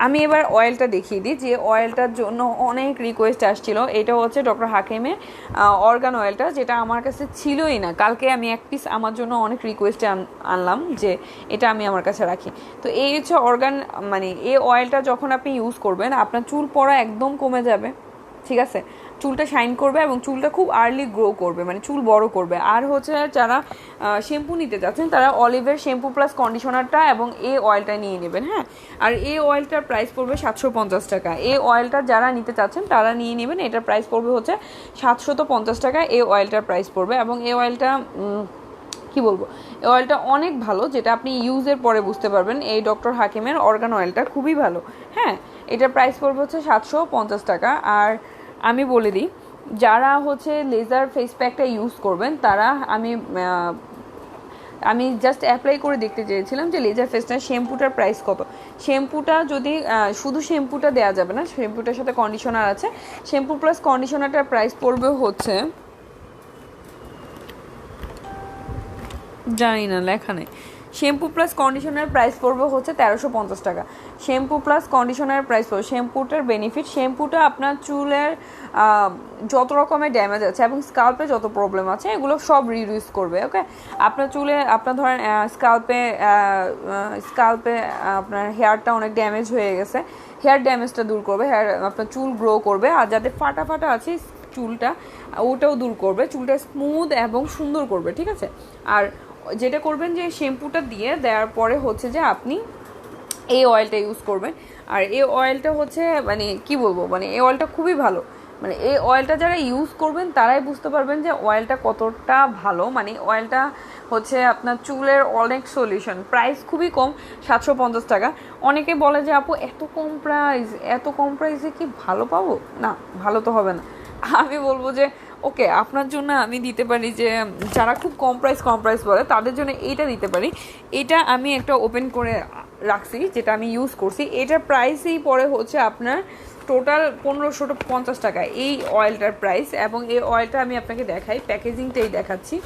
আমি এবার অয়েলটা দেখিয়ে দিই, যে অয়েলটার জন্য অনেক রিকোয়েস্ট আসছিল। এটা হচ্ছে ডক্টর হাকিমের অর্গান অয়েলটা, যেটা আমার কাছে ছিলই না। কালকে আমি এক পিস আমার জন্য অনেক রিকোয়েস্টে আনলাম যে এটা আমি আমার কাছে রাখি। তো এই হচ্ছে অর্গান, মানে এই অয়েলটা যখন আপনি ইউজ করবেন আপনার চুল পড়া একদম কমে যাবে, ঠিক আছে, চুলটা শাইন করবে এবং চুলটা খুব আর্লি গ্রো করবে, মানে চুল বড় করবে। আর হচ্ছে যারা শ্যাম্পু নিতে যাচ্ছেন তারা অলিভের শ্যাম্পু প্লাস কন্ডিশনারটা এবং এই অয়েলটা নিয়ে নেবেন। হ্যাঁ, আর এই অয়েলটার প্রাইস পড়বে 750 টাকা। এই অয়েলটা যারা নিতে চাচ্ছেন তারা নিয়ে নেবেন, এটার প্রাইস পড়বে হচ্ছে 750 টাকা। এই অয়েলটার প্রাইস পড়বে এবং এই অয়েলটা কি বলবো, এই অয়েলটা অনেক ভালো, যেটা আপনি ইউজের পরে বুঝতে পারবেন। এই ডক্টর হাকিমের অর্গান অয়েলটা খুবই ভালো। হ্যাঁ, এটার প্রাইস পড়বে হচ্ছে 750 টাকা। আর আমি বলে দিই, যারা হচ্ছে লেজার ফেস প্যাকটা ইউজ করবেন তারা আমি জাস্ট অ্যাপ্লাই করে দেখতে চেয়েছিলাম যে লেজার ফেসটা শ্যাম্পুটার প্রাইস কত। শ্যাম্পুটা যদি শুধু শ্যাম্পুটা দেওয়া যাবে না, শ্যাম্পুটার সাথে কন্ডিশনার আছে, শ্যাম্পু প্লাস কন্ডিশনারটার প্রাইস পড়বে হচ্ছে, জানি না লেখা নেই, শ্যাম্পু প্লাস কন্ডিশনার প্রাইস পড়বে হচ্ছে 1350 টাকা। শ্যাম্পু প্লাস কন্ডিশনার প্রাইস পড়বে, শ্যাম্পুটার বেনিফিট, শ্যাম্পুটা আপনার চুলের যত রকমের ড্যামেজ আছে এবং স্কাল্পে যত প্রবলেম আছে এগুলো সব রিডিউস করবে। ওকে, আপনার চুলে আপনার ধরেন স্কাল্পে আপনার হেয়ারটা অনেক ড্যামেজ হয়ে গেছে, হেয়ার ড্যামেজটা দূর করবে, আপনার চুল গ্রো করবে। আর যাদের ফাটা ফাটা আছে চুলটা, ওটাও দূর করবে, চুলটা স্মুথ এবং সুন্দর করবে, ঠিক আছে। আর যেটা করবেন যে শ্যাম্পুটা দেওয়ার পরে হচ্ছে যে আপনি এই অয়েলটা ইউজ করবেন। আর এই অয়েলটা হচ্ছে মানে কি বলবো, মানে এই অয়েলটা খুবই ভালো, মানে এই অয়েলটা যারা ইউজ করবেন তারাই বুঝতে পারবেন যে অয়েলটা কতটা ভালো। মানে অয়েলটা হচ্ছে আপনার চুলের অনেক সলিউশন, প্রাইস খুবই কম, 750 টাকা। অনেকে বলে যে আপু এত কম প্রাইসে কি ভালো পাবো? না, ভালো তো হবে না। আমি বলবো যে ওকে, আপনার জন্য আমি দিতে পারি যে যারা খুব কম প্রাইস বলে তাদের জন্য এইটা দিতে পারি। এটা আমি একটা ওপেন করে রাখছি, যেটা আমি ইউজ করছি। এটার প্রাইসই পড়ে হচ্ছে আপনার টোটাল 1550 টাকা এই অয়েলটার প্রাইস। এবং এই অয়েলটা আমি আপনাকে দেখাই, প্যাকেজিংটাই দেখাচ্ছি।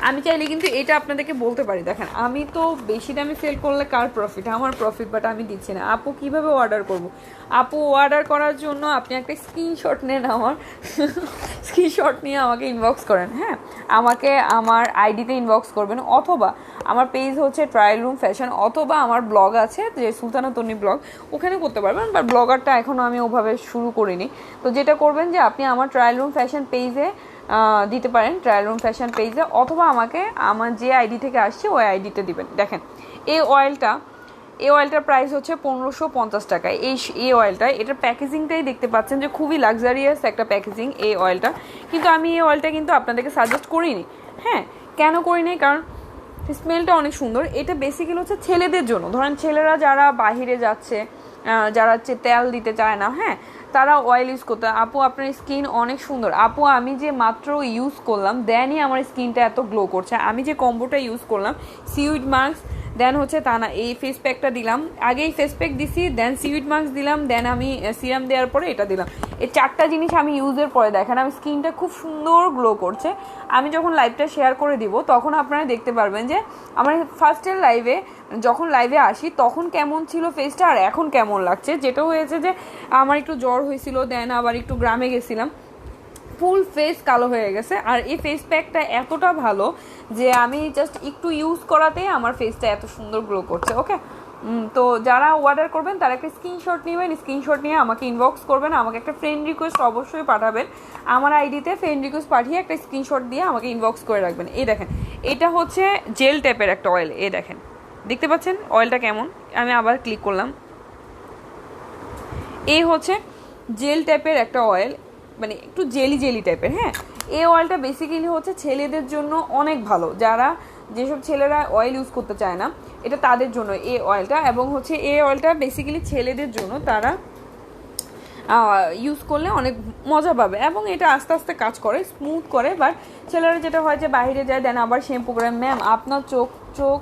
আমি চাইলে কিন্তু এটা আপনাদেরকে বলতে পারি, দেখেন আমি তো বেশি দামে সেল করলে কার প্রফিট? আমার প্রফিট, বাট আমি দিচ্ছি না। আপু কিভাবে অর্ডার করব? আপু অর্ডার করার জন্য আপনি একটা স্ক্রিনশট নেন, আমার স্ক্রিনশট নিয়ে আমাকে ইনবক্স করেন। হ্যাঁ, আমাকে আমার আইডিতে ইনবক্স করবেন, অথবা আমার পেজ হচ্ছে ট্রায়াল রুম ফ্যাশন, অথবা আমার ব্লগ আছে যে সুলতানা তন্নি ব্লগ, ওখানে করতে পারবেন। বাট ব্লগারটা এখনও আমি ওভাবে শুরু করিনি। তো যেটা করবেন যে আপনি আমার ট্রায়াল রুম ফ্যাশন পেজে দিতে পারেন, ট্রায়াল রুম ফ্যাশন পেজে, অথবা আমাকে আমার যে আইডি থেকে আসছে ওই আইডিতে দিবেন। দেখেন এই অয়েলটার প্রাইস হচ্ছে 1550 টাকা। এই অয়েলটা, এটার প্যাকেজিংটাই দেখতে পাচ্ছেন যে খুবই লাক্সারিয়াস একটা প্যাকেজিং এই অয়েলটা। কিন্তু আমি এই অয়েলটা কিন্তু আপনাদেরকে সাজেস্ট করিনি। হ্যাঁ, কেন করিনি? কারণ স্মেলটা অনেক সুন্দর। এটা বেসিক্যালি হচ্ছে ছেলেদের জন্য, ধরেন ছেলেরা যারা বাহিরে যাচ্ছে, যারা হচ্ছে তেল দিতে চায় না, হ্যাঁ, তারা অয়েল ইউজ করতে। আপু আপনার স্কিন অনেক সুন্দর। আপু আমি যে মাত্র ইউজ করলাম দেনই আমার স্কিনটা এত গ্লো করছে। আমি যে কম্বোটা ইউজ করলাম, সিউইড মাস্ক, দেন হচ্ছে তা না, এই ফেস প্যাকটা দিলাম, আগে এই ফেস প্যাক দিছি, দেন সিউইড মাস্ক দিলাম, দেন আমি সিরাম দেওয়ার পরে এটা দিলাম। এই চারটা জিনিস আমি ইউজের পরে দেখেন আমি স্কিনটা খুব সুন্দর গ্লো করছে। আমি যখন লাইভটা শেয়ার করে দিব তখন আপনারা দেখতে পারবেন যে আমার ফার্স্টের লাইভে, যখন লাইভে আসি তখন কেমন ছিল ফেসটা আর এখন কেমন লাগছে। যেটা হয়েছে যে আমার একটু জ্বর হয়েছিল, দেন আবার একটু গ্রামে গেছিলাম, ফুল ফেস কালো হয়ে গেছে। আর এই ফেস প্যাকটা এতটা ভালো যে আমি জাস্ট একটু ইউজ করাতেই আমার ফেসটা এত সুন্দর গ্লো করছে। ওকে, তো যারা অর্ডার করবেন তারা একটা স্ক্রিনশট নেবেন, স্ক্রিনশট নিয়ে আমাকে ইনবক্স করবেন, আমাকে একটা ফ্রেন্ড রিকোয়েস্ট অবশ্যই পাঠাবেন। আমার আইডিতে ফ্রেন্ড রিকোয়েস্ট পাঠিয়ে একটা স্ক্রিনশট দিয়ে আমাকে ইনবক্স করে রাখবেন। এই দেখেন, এটা হচ্ছে জেল টাইপের একটা অয়েল। এই দেখেন, দেখতে পাচ্ছেন অয়েলটা কেমন? আমি আবার ক্লিক করলাম। এই হচ্ছে জেল টাইপের একটা অয়েল, মানে একটু জেলি জেলি টাইপের। হ্যাঁ, এই অয়েলটা বেসিক্যালি হচ্ছে ছেলেদের জন্য অনেক ভালো, যারা যেসব ছেলেরা অয়েল ইউজ করতে চায় না, এটা তাদের জন্য এই অয়েলটা। এবং হচ্ছে এই অয়েলটা বেসিক্যালি ছেলেদের জন্য, তারা ইউজ করলে অনেক মজা পাবে এবং এটা আস্তে আস্তে কাজ করে, স্মুথ করে। বাট ছেলেরা যেটা হয় যে বাইরে যায়, দেন আবার শ্যাম্পু করে। ম্যাম, আপনার চোখ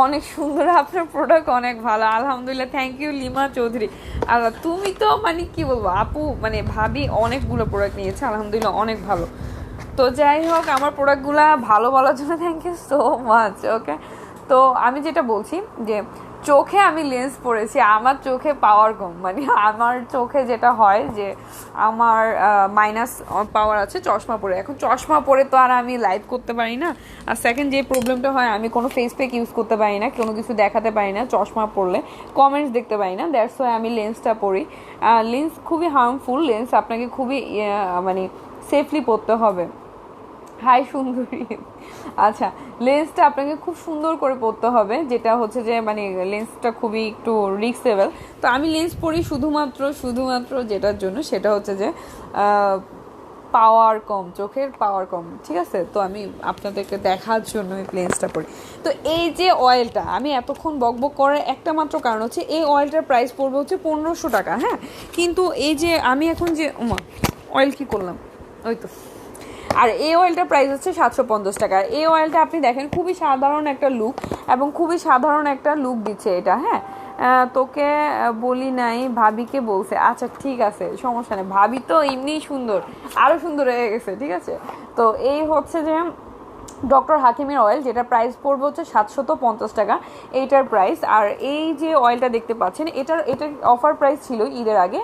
অনেক সুন্দর, আপনার প্রোডাক্ট অনেক ভালো, আলহামদুলিল্লাহ, থ্যাংক ইউ লিমা চৌধুরী। আর তুমি তো মানে কি বলবো আপু, মানে ভাবি অনেকগুলো প্রোডাক্ট নিয়েছে, আলহামদুলিল্লাহ অনেক ভালো। তো যাই হোক, আমার প্রোডাক্টগুলো ভালো বলার জন্য thank you so much. Okay, তো আমি যেটা বলছি যে চোখে আমি লেন্স পরেছি, আমার চোখে পাওয়ার কম, মানে আমার চোখে যেটা হয় যে আমার মাইনাস পাওয়ার আছে চশমা পরে। এখন চশমা পরে তো আর আমি লাইভ করতে পারি না। আর সেকেন্ড যে প্রবলেমটা হয়, আমি কোনো ফেস প্যাক ইউজ করতে পারি না, কোনো কিছু দেখাতে পারি না চশমা পরলে, কমেন্টস দেখতে পারি না। দ্যাটস ওয়াই আমি লেন্সটা পরি। লেন্স খুবই হার্মফুল, লেন্স আপনাকে খুবই মানে সেফলি পরতে হবে। হাই সুন্দরী, আচ্ছা, লেন্সটা আপনাকে খুব সুন্দর করে পরতে হবে, যেটা হচ্ছে যে মানে লেন্সটা খুবই একটু রিস্কেবল। তো আমি লেন্স পরি শুধুমাত্র যেটার জন্য, সেটা হচ্ছে যে পাওয়ার কম, চোখের পাওয়ার কম, ঠিক আছে? তো আমি আপনাদেরকে দেখার জন্য এই লেন্সটা পরি। তো এই যে অয়েলটা আমি এতক্ষণ বকবক করার একটা মাত্র কারণ হচ্ছে, এই অয়েলটার প্রাইস পড়বে হচ্ছে 1500 টাকা। হ্যাঁ, কিন্তু এই যে আমি এখন যে অয়েল কি করলাম, ওই তো। আর এই অয়েলটার প্রাইস হচ্ছে 750 টাকা। এই অয়েলটা আপনি দেখেন খুবই সাধারণ একটা লুক, এবং খুবই সাধারণ একটা লুক দিচ্ছে এটা। হ্যাঁ, তোকে বলি নাই, ভাবিকে বলছে। আচ্ছা ঠিক আছে, সমস্যা নেই, ভাবি তো এমনিই সুন্দর, আরও সুন্দর হয়ে গেছে, ঠিক আছে? তো এই হচ্ছে যে ডক্টর হাকিমের অয়েল, যেটা প্রাইস পড়বে হচ্ছে 750 টাকা এইটার প্রাইস। আর এই যে অয়েলটা দেখতে পাচ্ছেন, এটার অফার প্রাইস ছিল ঈদের আগে,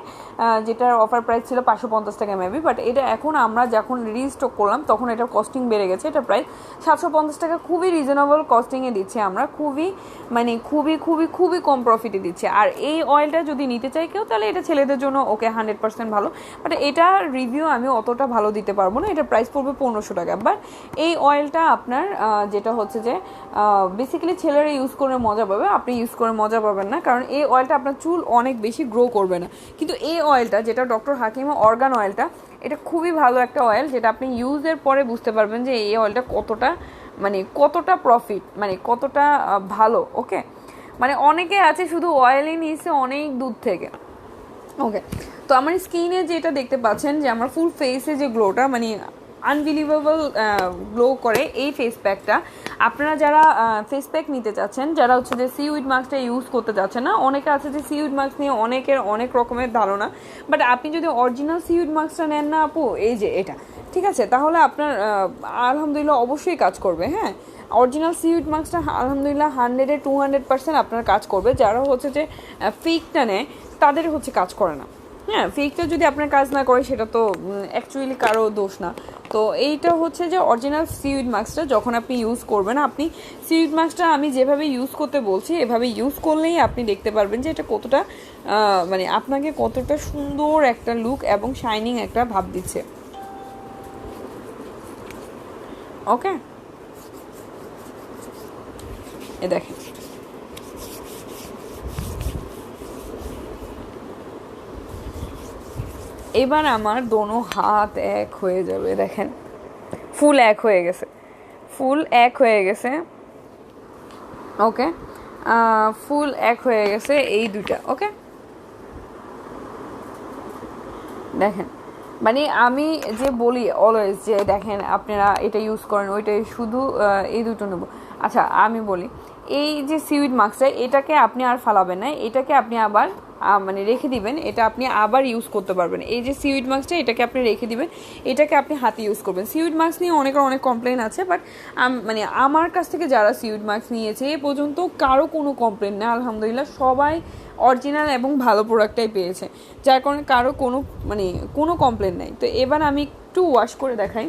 যেটার অফার প্রাইস ছিল 550 টাকা মেবি। বাট এটা এখন আমরা যখন রিস্টক করলাম তখন এটার কস্টিং বেড়ে গেছে, এটা প্রাইস 750 টাকা। খুবই রিজনেবল কস্টিংয়ে দিচ্ছি আমরা, খুবই মানে খুবই খুবই খুবই কম প্রফিটে দিচ্ছি। আর এই অয়েলটা যদি নিতে চাই কেউ, তাহলে এটা ছেলেদের জন্য ওকে 100% ভালো। বাট এটা রিভিউ আমি অতটা ভালো দিতে পারবো না, এটা প্রাইস পড়বে 1500 টাকা। বাট এই অয়েলটা আপনার যেটা হচ্ছে যে বেসিক্যালি ছেলেরা ইউজ করে মজা পাবে, আপনি ইউজ করে মজা পাবেন না, কারণ এই অয়েলটা আপনার চুল অনেক বেশি গ্রো করবে না। কিন্তু এই অয়েলটা, যেটা ডক্টর হাকিমা অর্গান অয়েলটা, এটা খুবই ভালো একটা অয়েল, যেটা আপনি ইউজের পরে বুঝতে পারবেন যে এই অয়েলটা কতটা প্রফিট, মানে কতটা ভালো। ওকে, মানে অনেকে আছে শুধু অয়েলই নিয়েছে অনেক দূর থেকে। ওকে, তো আমার স্কিনে যেটা দেখতে পাচ্ছেন যে আমার ফুল ফেসে যে গ্লোটা, মানে আনবিলিভেবল গ্লো করে এই ফেস প্যাকটা। আপনারা যারা ফেস প্যাক নিতে চাচ্ছেন, যারা হচ্ছে যে সিউইড মাস্কটা ইউজ করতে চাচ্ছেন না, অনেকে আছে যে সিউইড মাস্ক নিয়ে অনেকের অনেক রকমের ধারণা, বাট আপনি যদি অরিজিনাল সিউইড মাস্কটা নেন না আপু, এই যে এটা, ঠিক আছে, তাহলে আপনার আলহামদুলিল্লাহ অবশ্যই কাজ করবে। হ্যাঁ, অরিজিনাল সিউইড মাস্কটা আলহামদুলিল্লাহ 100-এ 200% আপনার কাজ করবে। যারা হচ্ছে যে ফেকটা নেয় তাদের হচ্ছে কাজ করে না। হ্যাঁ, ফেকটা যদি আপনার কাজ না করে, সেটা তো অ্যাকচুয়ালি কারো দোষ না। তো এইটা হচ্ছে যে অরিজিনাল সিউইড মাস্কটা যখন আপনি ইউজ করবেন, আপনি সিউইড মাস্কটা আমি যেভাবে ইউজ করতে বলছি এভাবে ইউজ করলেই আপনি দেখতে পারবেন যে এটা কতটা মানে আপনাকে কতটা সুন্দর একটা লুক এবং শাইনিং একটা ভাব দিচ্ছে। ওকে, এ দেখেন, এবার আমার দোনো হাত এক হয়ে যাবে। দেখেন, ফুল এক হয়ে গেছে, ফুল এক হয়ে গেছে। ওকে, ফুল এক হয়ে গেছে এই দুইটা। ওকে, দেখেন, মানে আমি যে বলি অলওয়েজ যে দেখেন আপনারা এটা ইউজ করেন, ওইটাই শুধু এই দুটো নেবো। আচ্ছা আমি বলি, এই যে সিউইড মাস্কটা, এটাকে আপনি আর ফালাবেন না, এটাকে আপনি আবার মানে রেখে দিবেন, এটা আপনি আবার ইউজ করতে পারবেন। এই যে সিউইড মাস্কটা, এটাকে আপনি রেখে দিবেন, এটাকে আপনি হাতে ইউজ করবেন। সিউইড মাস্ক নিয়ে অনেক কমপ্লেন আছে, বাট মানে আমার কাছ থেকে যারা সিউইড মাস্ক নিয়েছে এ পর্যন্ত কারো কোনো কমপ্লেন নেই, আলহামদুলিল্লাহ সবাই অরিজিনাল এবং ভালো প্রোডাক্টটাই পেয়েছে, যার কারণে কারো কোনো কমপ্লেন নেই। তো এবার আমি একটু ওয়াশ করে দেখাই।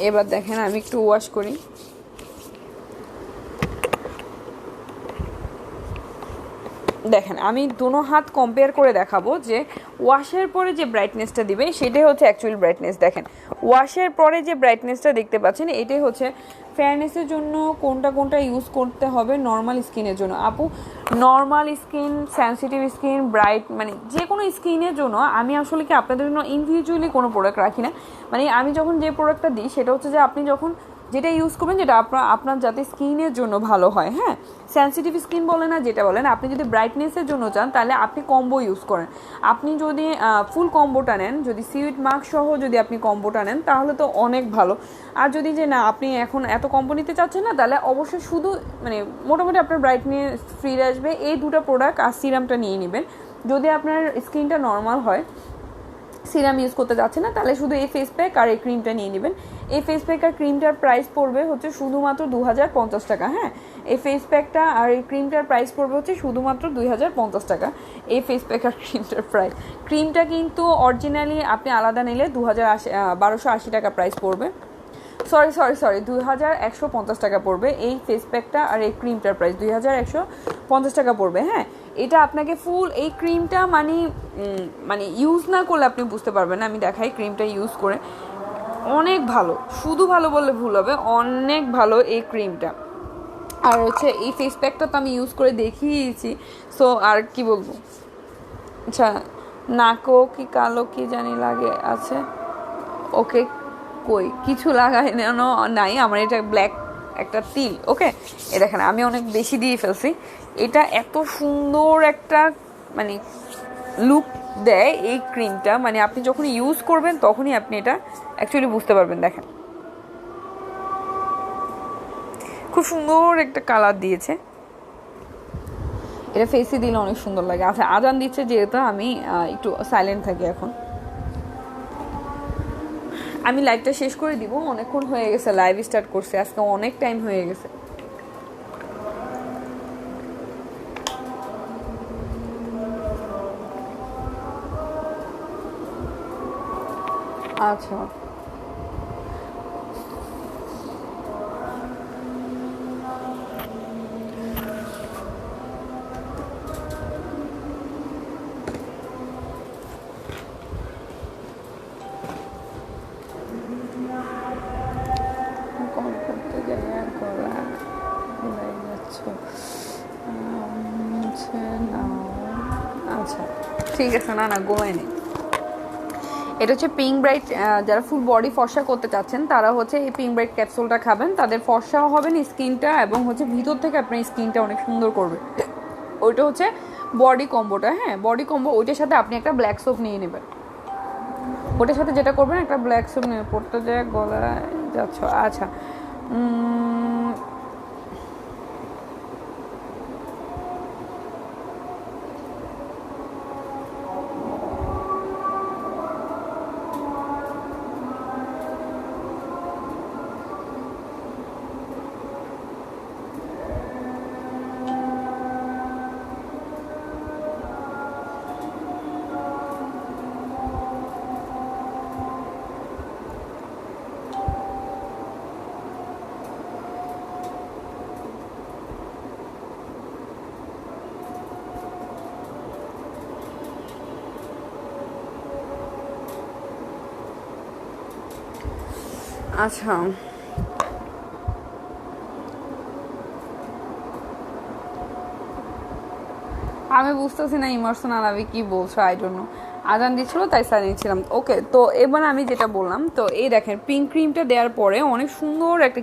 এবার দেখেন আমি একটু ওয়াশ করি। দেখেন আমি দুনো হাত কম্পেয়ার করে দেখাবো যে ওয়াশের পরে যে ব্রাইটনেসটা দিবে সেটাই হচ্ছে অ্যাকচুয়াল ব্রাইটনেস। দেখেন ওয়াশের পরে যে ব্রাইটনেসটা দেখতে পাচ্ছেন, এটাই হচ্ছে ফেয়ারনেসের জন্য কোনটা ইউজ করতে হবে নর্মাল স্কিনের জন্য। আপু normal skin, sensitive skin, bright মানে যে কোনো স্কিনের জন্য আমি আসলে কি আপনাদের জন্য ইন্ডিভিজুয়ালি কোনো প্রোডাক্ট রাখি না। মানে আমি যখন যে প্রোডাক্টটা দিই সেটা হচ্ছে যে আপনি যখন যেটা ইউজ করবেন যেটা আপনার যাতে স্কিনের জন্য ভালো হয়। হ্যাঁ, সেন্সিটিভ স্কিন বলে না যেটা বলেন, আপনি যদি ব্রাইটনেসের জন্য চান তাহলে আপনি কম্বো ইউজ করেন। আপনি যদি ফুল কম্বোটা নেন, যদি সিউইড মাস্ক সহ যদি আপনি কম্বোটা নেন তাহলে তো অনেক ভালো। আর যদি যে না আপনি এখন এত কম্বো নিতে চাচ্ছেন না, তাহলে অবশ্যই শুধু মানে মোটামুটি আপনার ব্রাইটনেস ফ্রি আসবে এই দুটো প্রোডাক্ট আর সিরামটা নিয়ে নেবেন। যদি আপনার স্কিনটা নর্মাল হয়, সিরাম ইউজ করতে যাচ্ছে না, তাহলে শুধু এই ফেস প্যাক আর এই ক্রিমটা নিয়ে নেবেন। এই ফেস প্যাক আর ক্রিমটার প্রাইস পড়বে হচ্ছে শুধুমাত্র 2050 টাকা। হ্যাঁ, এই ফেস প্যাকটা আর এই ক্রিমটার প্রাইস পড়বে হচ্ছে শুধুমাত্র 2050 টাকা। এই ফেস প্যাক আর ক্রিমটার প্রাইস, ক্রিমটা কিন্তু অরিজিনালি আপনি আলাদা নিলে 1280 টাকা প্রাইস পড়বে। সরি 2150 টাকা পড়বে এই ফেস প্যাকটা, আর এই ক্রিমটার প্রাইস 2150 টাকা পড়বে। হ্যাঁ, এটা আপনাকে ফুল এই ক্রিমটা মানে ইউজ না করলে আপনি বুঝতে পারবেন না। আমি দেখাই ক্রিমটা ইউজ করে, অনেক ভালো, শুধু ভালো বললে ভুল হবে, অনেক ভালো এই ক্রিমটা। আর হচ্ছে এই ফেস প্যাকটা তো আমি ইউজ করে দেখিয়েছি, সো আর কি বলবো। আচ্ছা, নাকও কি কালো কি জানি লাগে আছে, ওকে কই কিছু লাগাই নাই আমার, এটা ব্ল্যাক একটা তিল। ওকে, এ দেখেন আমি অনেক বেশি দিয়ে ফেলছি। এটা এত সুন্দর একটা মানে লুক দেয় এই ক্রিমটা, মানে আপনি যখন ইউজ করবেন তখনই আপনি এটা অ্যাকচুয়ালি বুঝতে পারবেন। দেখেন খুব সুন্দর একটা কালার দিয়েছে, এটা ফেসে দিলে অনেক সুন্দর লাগে। আচ্ছা, আজান দিচ্ছে যেহেতু আমি একটু সাইলেন্ট থাকি এখন। আমি লাইভটা শেষ করে দিব, অনেকক্ষণ হয়ে গেছে লাইভ স্টার্ট করছে, আজকে অনেক টাইম হয়ে গেছে। আচ্ছা, আচ্ছা ঠিক আছে, না গোলায় নেই। এটা হচ্ছে পিঙ্ক ব্রাইট, যারা ফুল বডি ফর্সা করতে চাচ্ছেন তারা হচ্ছে এই পিঙ্ক ব্রাইট ক্যাপসুলটা খাবেন, তাদের ফর্সাও হবেন স্কিনটা, এবং হচ্ছে ভিতর থেকে আপনার স্কিনটা অনেক সুন্দর করবে। ওইটা হচ্ছে বডি কম্বোটা। হ্যাঁ, বডি কম্বো, ওইটার সাথে আপনি একটা ব্ল্যাক সোপ নিয়ে নেবেন। ওটার সাথে যেটা করবেন একটা ব্ল্যাক সোপ নিয়ে পড়তে যায় গলায় যাচ্ছ। আচ্ছা, আচ্ছা আমি বুঝতেছি না ইমোশনাল আমি কি বলছো, আই ডোন্ট নো। আজান দিচ্ছিল তাই সাইলেন্ট ছিলাম। ওকে, তো এবার আমি যেটা বললাম, তো এই দেখেন পিঙ্ক ক্রিমটা দেওয়ার পরে অনেক সুন্দর একটা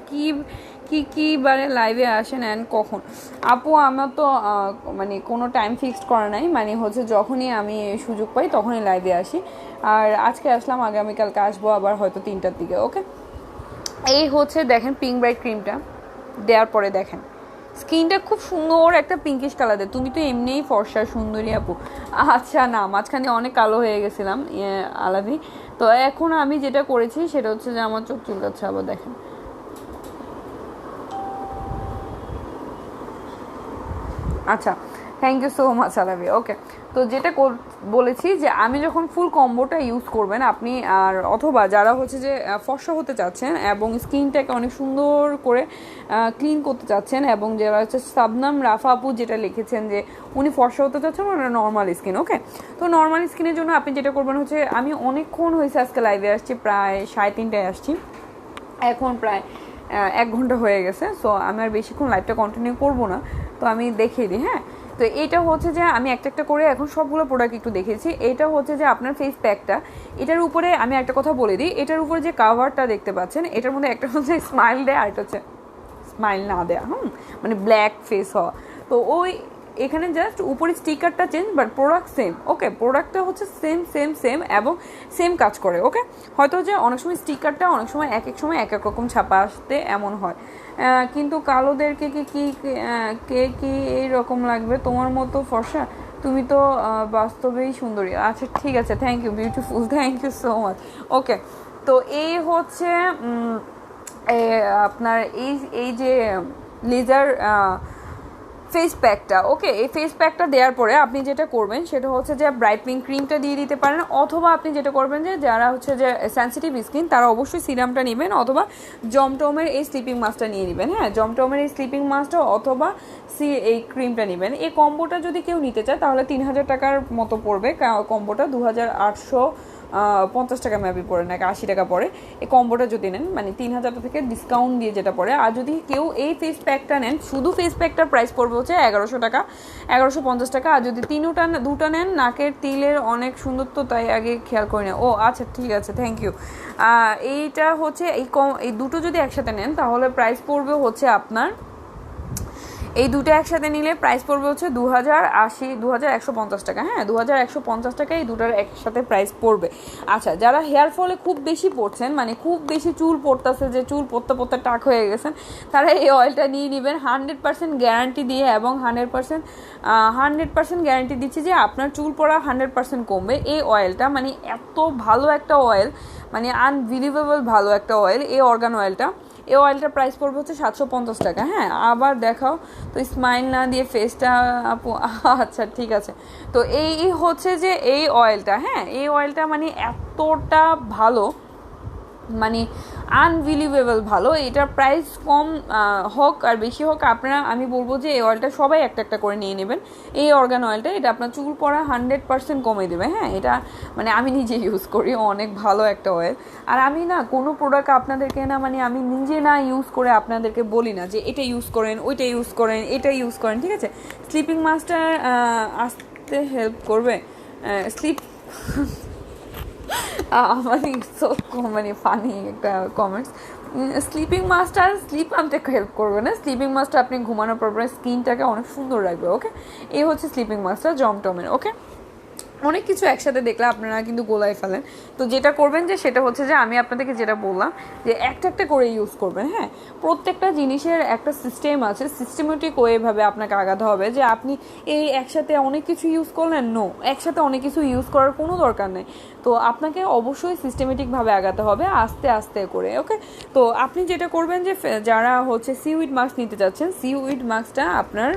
কি বারে লাইভে আসেন অ্যান্ড কখন। আপু আমার তো মানে কোনো টাইম ফিক্সড করা নাই, মানে হচ্ছে যখনই আমি সুযোগ পাই তখনই লাইভে আসি। আর আজকে আসলাম, আগামীকালকে আসবো আবার হয়তো 3টার দিকে। ওকে, এই হচ্ছে দেখেন পিঙ্ক ব্রাইট ক্রিমটা, দেওয়ার পরে দেখেন স্কিনটা খুব সুন্দর একটা পিঙ্কিশ কালার দেয়। তুমি তো এমনিই ফর্সা সুন্দরী আপু। আচ্ছা না, মাঝখানে অনেক কালো হয়ে গেছিলাম আলাদি। তো এখন আমি যেটা করেছি সেটা হচ্ছে যে আমার চোখ চুলকাচ্ছে আবার, দেখেন। আচ্ছা, থ্যাংক ইউ সো মাচ আলাবি। ওকে, তো যেটা বলেছি যে আমি যখন ফুল কম্বোটা ইউজ করবেন আপনি, আর অথবা যারা হচ্ছে যে ফর্সা হতে চাচ্ছেন এবং স্কিনটাকে অনেক সুন্দর করে ক্লিন করতে চাচ্ছেন, এবং যারা হচ্ছে সাবনাম রাফা আপু যেটা লিখেছেন যে উনি ফর্সা হতে চাচ্ছেন ওনার নর্মাল স্কিন। ওকে, তো নর্মাল স্কিনের জন্য আপনি যেটা করবেন হচ্ছে, আমি অনেকক্ষণ হয়েছে আজকে লাইভে আসছি, প্রায় 3:30টায় আসছি, এখন প্রায় 1 ঘন্টা হয়ে গেছে। সো আমি আর বেশিক্ষণ লাইভটা কন্টিনিউ করবো না, তো আমি দেখিয়ে দিই। হ্যাঁ, তো এটা হচ্ছে যে আমি একটা একটা করে এখন সবগুলো প্রোডাক্ট একটু দেখেছি। এটা হচ্ছে যে আপনার ফেস প্যাকটা, এটার উপরে আমি একটা কথা বলে দিই, এটার উপরে যে কাভারটা দেখতে পাচ্ছেন এটার মধ্যে একটা হচ্ছে স্মাইল দেয়া, আর একটা হচ্ছে স্মাইল না দেয়া, মানে ব্ল্যাক ফেস হওয়া। তো ওই এখানে জাস্ট উপরে স্টিকারটা চেঞ্জ, বাট প্রোডাক্ট সেম। ওকে, প্রোডাক্টটা হচ্ছে সেম সেম সেম এবং সেম কাজ করে। ওকে, হয়তো যে অনেক সময় স্টিকারটা অনেক সময় এক এক সময় এক এক রকম ছাপা আসতে এমন হয়, কিন্তু কালোদেরকে কে কি এইরকম লাগবে তোমার মতো ফর্সা, তুমি তো বাস্তবেই সুন্দরী। আচ্ছা ঠিক আছে, thank you beautiful, thank you so much. Okay, তো এই হচ্ছে আপনার এই যে লেজার ফেস প্যাকটা। ওকে, এই ফেস প্যাকটা দেওয়ার পরে আপনি যেটা করবেন সেটা হচ্ছে যে ব্রাইটনিং ক্রিমটা দিয়ে দিতে পারেন, অথবা আপনি যেটা করবেন যে যারা হচ্ছে যে সেন্সিটিভ স্কিন তারা অবশ্যই সিরামটা নেবেন, অথবা জমটমের এই স্লিপিং মাস্কটা নিয়ে নেবেন। হ্যাঁ, জমটমের এই স্লিপিং মাস্কটা অথবা এই ক্রিমটা নেবেন। এই কম্বোটা যদি কেউ নিতে চায় তাহলে 3000 টাকার মতো পড়বে কম্বোটা, 2850 টাকা মেবি পড়ে, নাকি 80 টাকা পড়ে এই কম্বোটা যদি নেন, মানে 3000 থেকে ডিসকাউন্ট দিয়ে যেটা পড়ে। আর যদি কেউ এই ফেস প্যাকটা নেন, শুধু ফেস প্যাকটার প্রাইস পড়বে হচ্ছে 1100 টাকা, 1150 টাকা। আর যদি দুটা নেন, নাকের তিলের অনেক সুন্দর, তো তাই আগে খেয়াল করি না। ও আচ্ছা ঠিক আছে, থ্যাংক ইউ। এইটা হচ্ছে এই দুটো যদি একসাথে নেন তাহলে প্রাইস পড়বে হচ্ছে আপনার, এই দুটো একসাথে নিলে প্রাইস পড়বে হচ্ছে 2150 টাকা। হ্যাঁ, 2150 টাকা এই দুটার একসাথে প্রাইস পড়বে। আচ্ছা, যারা হেয়ার ফলে খুব বেশি পড়ছেন, মানে খুব বেশি চুল পড়তেছে, যে চুল পড়তে পড়তে টাক হয়ে গেছেন, তারা এই অয়েলটা নিয়ে নেবেন 100% গ্যারান্টি দিয়ে, এবং 100% গ্যারান্টি দিচ্ছি যে আপনার চুল পড়া 100% কমবে। এই অয়েলটা মানে এত ভালো একটা অয়েল, মানে আনবিলিভেবল ভালো একটা অয়েল এই অর্গান অয়েলটা। এই অয়েলটার প্রাইস পড়বে হচ্ছে 750 টাকা। হ্যাঁ, আবার দেখাও তো, স্মাইল না দিয়ে ফেসটা আপু। আচ্ছা ঠিক আছে, তো এই হচ্ছে যে এই অয়েলটা, হ্যাঁ এই অয়েলটা মানে এতটা ভালো, মানে আনবিলিভেবল ভালো। এটার প্রাইস কম হোক আর বেশি হোক, আপনারা, আমি বলবো যে এই অয়েলটা সবাই একটা একটা করে নিয়ে নেবেন। এই অর্গান অয়েলটা, এটা আপনার চুল পড়া 100% কমে দেবে। হ্যাঁ, এটা মানে আমি নিজে ইউজ করি, অনেক ভালো একটা অয়েল। আর আমি না কোনো প্রোডাক্ট আপনাদেরকে না, মানে আমি নিজে না ইউজ করে আপনাদেরকে বলি না যে এটা ইউজ করেন, ওইটা ইউজ করেন, এটা ইউজ করেন, ঠিক আছে। স্লিপিং মাস্টার আসতে হেল্প করবে, স্লিপ মানে মানে ফানি একটা কমেন্টস। স্লিপিং মাস্টার স্লিপ আনতে হেল্প করবে না, স্লিপিং মাস্টার আপনি ঘুমানোর পর স্কিনটাকে অনেক সুন্দর রাখবে। ওকে, এই হচ্ছে স্লিপিং মাস্টার জমটমের। ওকে, অনেক কিছু একসাথে দেখলে আপনারা কিন্তু গোলায় ফেলেন। তো যেটা করবেন যে সেটা হচ্ছে যে আমি আপনাদেরকে যেটা বললাম যে একটা একটা করে ইউজ করবেন। হ্যাঁ, প্রত্যেকটা জিনিসের একটা সিস্টেম আছে, সিস্টেমেটিক ওয়েভাবে আপনাকে আগাতে হবে। যে আপনি এই একসাথে অনেক কিছু ইউজ করলেন, নো, একসাথে অনেক কিছু ইউজ করার কোনো দরকার নেই। তো আপনাকে অবশ্যই সিস্টেমেটিকভাবে আগাতে হবে, আস্তে আস্তে করে। ওকে, তো আপনি যেটা করবেন যে যারা হচ্ছে সিউইড মাস্ক নিতে চাচ্ছেন, সিউইড মাস্কটা আপনার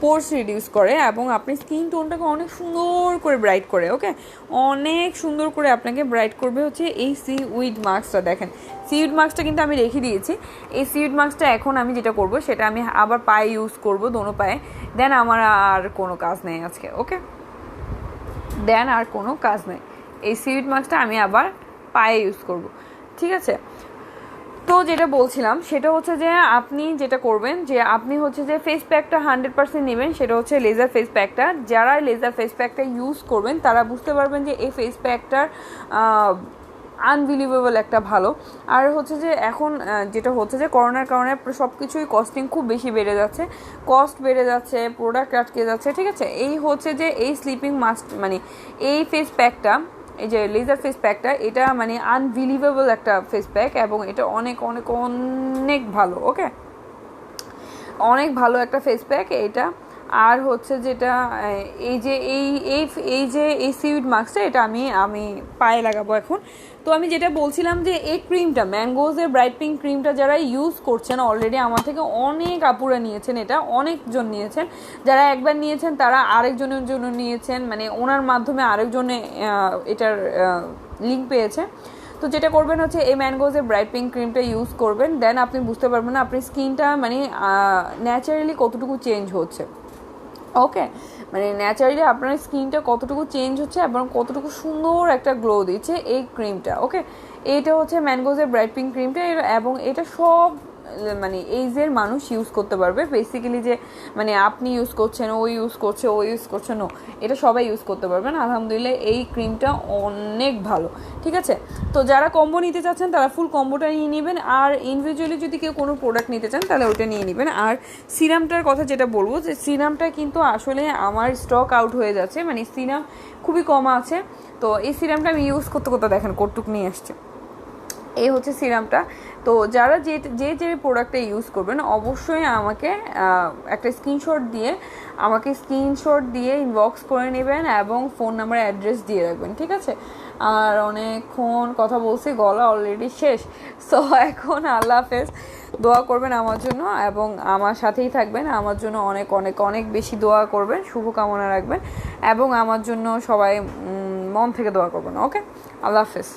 পোর্স রিডিউস করে এবং আপনি স্কিন টোনটাকে অনেক সুন্দর করে ব্রাইট করে। ওকে, অনেক সুন্দর করে আপনাকে ব্রাইট করবে হচ্ছে এই সিউইড মাস্কটা। দেখেন, সিউইড মাস্কটা কিন্তু আমি রেখে দিয়েছি। এই সিউইড মাস্কটা এখন আমি যেটা করব সেটা আমি আবার পায়ে ইউজ করব, দোনো পায়ে। দেন আমার আর কোনো কাজ নেই আজকে। ওকে, দেন আর কোনো কাজ নেই, এই সিউইড মাস্কটা আমি আবার পায়ে ইউজ করব, ঠিক আছে। তো যেটা বলছিলাম সেটা হচ্ছে যে আপনি যেটা করবেন যে আপনি হচ্ছে যে ফেস প্যাকটা 100% নেবেন, সেটা হচ্ছে লেজার ফেস প্যাকটা। যারা লেজার ফেস প্যাকটা ইউজ করবেন তারা বুঝতে পারবেন যে এই ফেস প্যাকটার আনবিলিভেবল একটা ভালো। আর হচ্ছে যে এখন যেটা হচ্ছে যে করোনার কারণে সব কিছুই কস্টিং খুব বেশি বেড়ে যাচ্ছে, কস্ট বেড়ে যাচ্ছে, প্রোডাক্ট আটকে যাচ্ছে, ঠিক আছে। এই হচ্ছে যে এই স্লিপিং মাস্ক, মানে এই ফেস প্যাকটা এই যে লেজার ফেস প্যাকটা, এটা মানে আনবিলিভেবল একটা ফেস প্যাক এবং এটা অনেক অনেক অনেক ভালো। ওকে, অনেক ভালো একটা ফেস প্যাক এটা। আর হচ্ছে যেটা এই যে এই যে এই সিউইড মাস্কটা, এটা আমি পায়ে লাগাবো এখন। তো আমি যেটা বলছিলাম যে এই ক্রিমটা, ম্যাঙ্গোজের ব্রাইট পিঙ্ক ক্রিমটা যারা ইউজ করছেন অলরেডি, আমার থেকে অনেক আপুরা নিয়েছেন, এটা অনেকজন নিয়েছেন। যারা একবার নিয়েছেন তারা আরেকজনের জন্য নিয়েছেন, মানে ওনার মাধ্যমে আরেকজনে এটার লিঙ্ক পেয়েছে। তো যেটা করবেন হচ্ছে এই ম্যাঙ্গোজের ব্রাইট পিঙ্ক ক্রিমটা ইউজ করবেন, দেন আপনি বুঝতে পারবেন না আপনার স্কিনটা মানে ন্যাচারালি কতটুকু চেঞ্জ হচ্ছে। ওকে, মানে ন্যাচারালি আপনার স্কিনটা কতটুকু চেঞ্জ হচ্ছে এবং কতটুকু সুন্দর একটা গ্লো দিচ্ছে এই ক্রিমটা। ওকে, এইটা হচ্ছে ম্যাঙ্গোজের ব্রাইট পিঙ্ক ক্রিমটা, এবং এটা সব মানে এইজের মানুষ ইউজ করতে পারবে। বেসিক্যালি যে মানে আপনি ইউজ করছেন, ও ইউজ করছে, ও ইউজ করছে, নো, এটা সবাই ইউজ করতে পারবেন। আলহামদুলিল্লাহ এই ক্রিমটা অনেক ভালো। ঠিক আছে, তো যারা কম্বো নিতে চাচ্ছেন তারা ফুল কম্বোটা নিয়ে নেবেন, আর ইন্ডিভিজুয়ালি যদি কেউ কোনো প্রোডাক্ট নিতে চান তাহলে ওটা নিয়ে নেবেন। আর সিরামটার কথা যেটা বলবো, যে সিরামটা কিন্তু আসলে আমার স্টক আউট হয়ে যাচ্ছে, মানে সিরাম খুবই কম আছে। তো এই সিরামটা আমি ইউজ করতে করতে দেখেন কটুক নিয়ে আসছে। এই হচ্ছে সিরামটা। তো যারা যে যে যে প্রোডাক্টটা ইউজ করবেন অবশ্যই আমাকে একটা স্ক্রিনশট দিয়ে ইনবক্স করে নেবেন এবং ফোন নাম্বার অ্যাড্রেস দিয়ে রাখবেন। ঠিক আছে, আর অনেকক্ষণ কথা বলছি, গলা অলরেডি শেষ। সো এখন আল্লাহ হাফেজ, দোয়া করবেন আমার জন্য এবং আমার সাথেই থাকবেন, আমার জন্য অনেক অনেক অনেক বেশি দোয়া করবেন, শুভকামনা রাখবেন এবং আমার জন্য সবাই মন থেকে দোয়া করবেন। ওকে, আল্লাহ হাফেজ।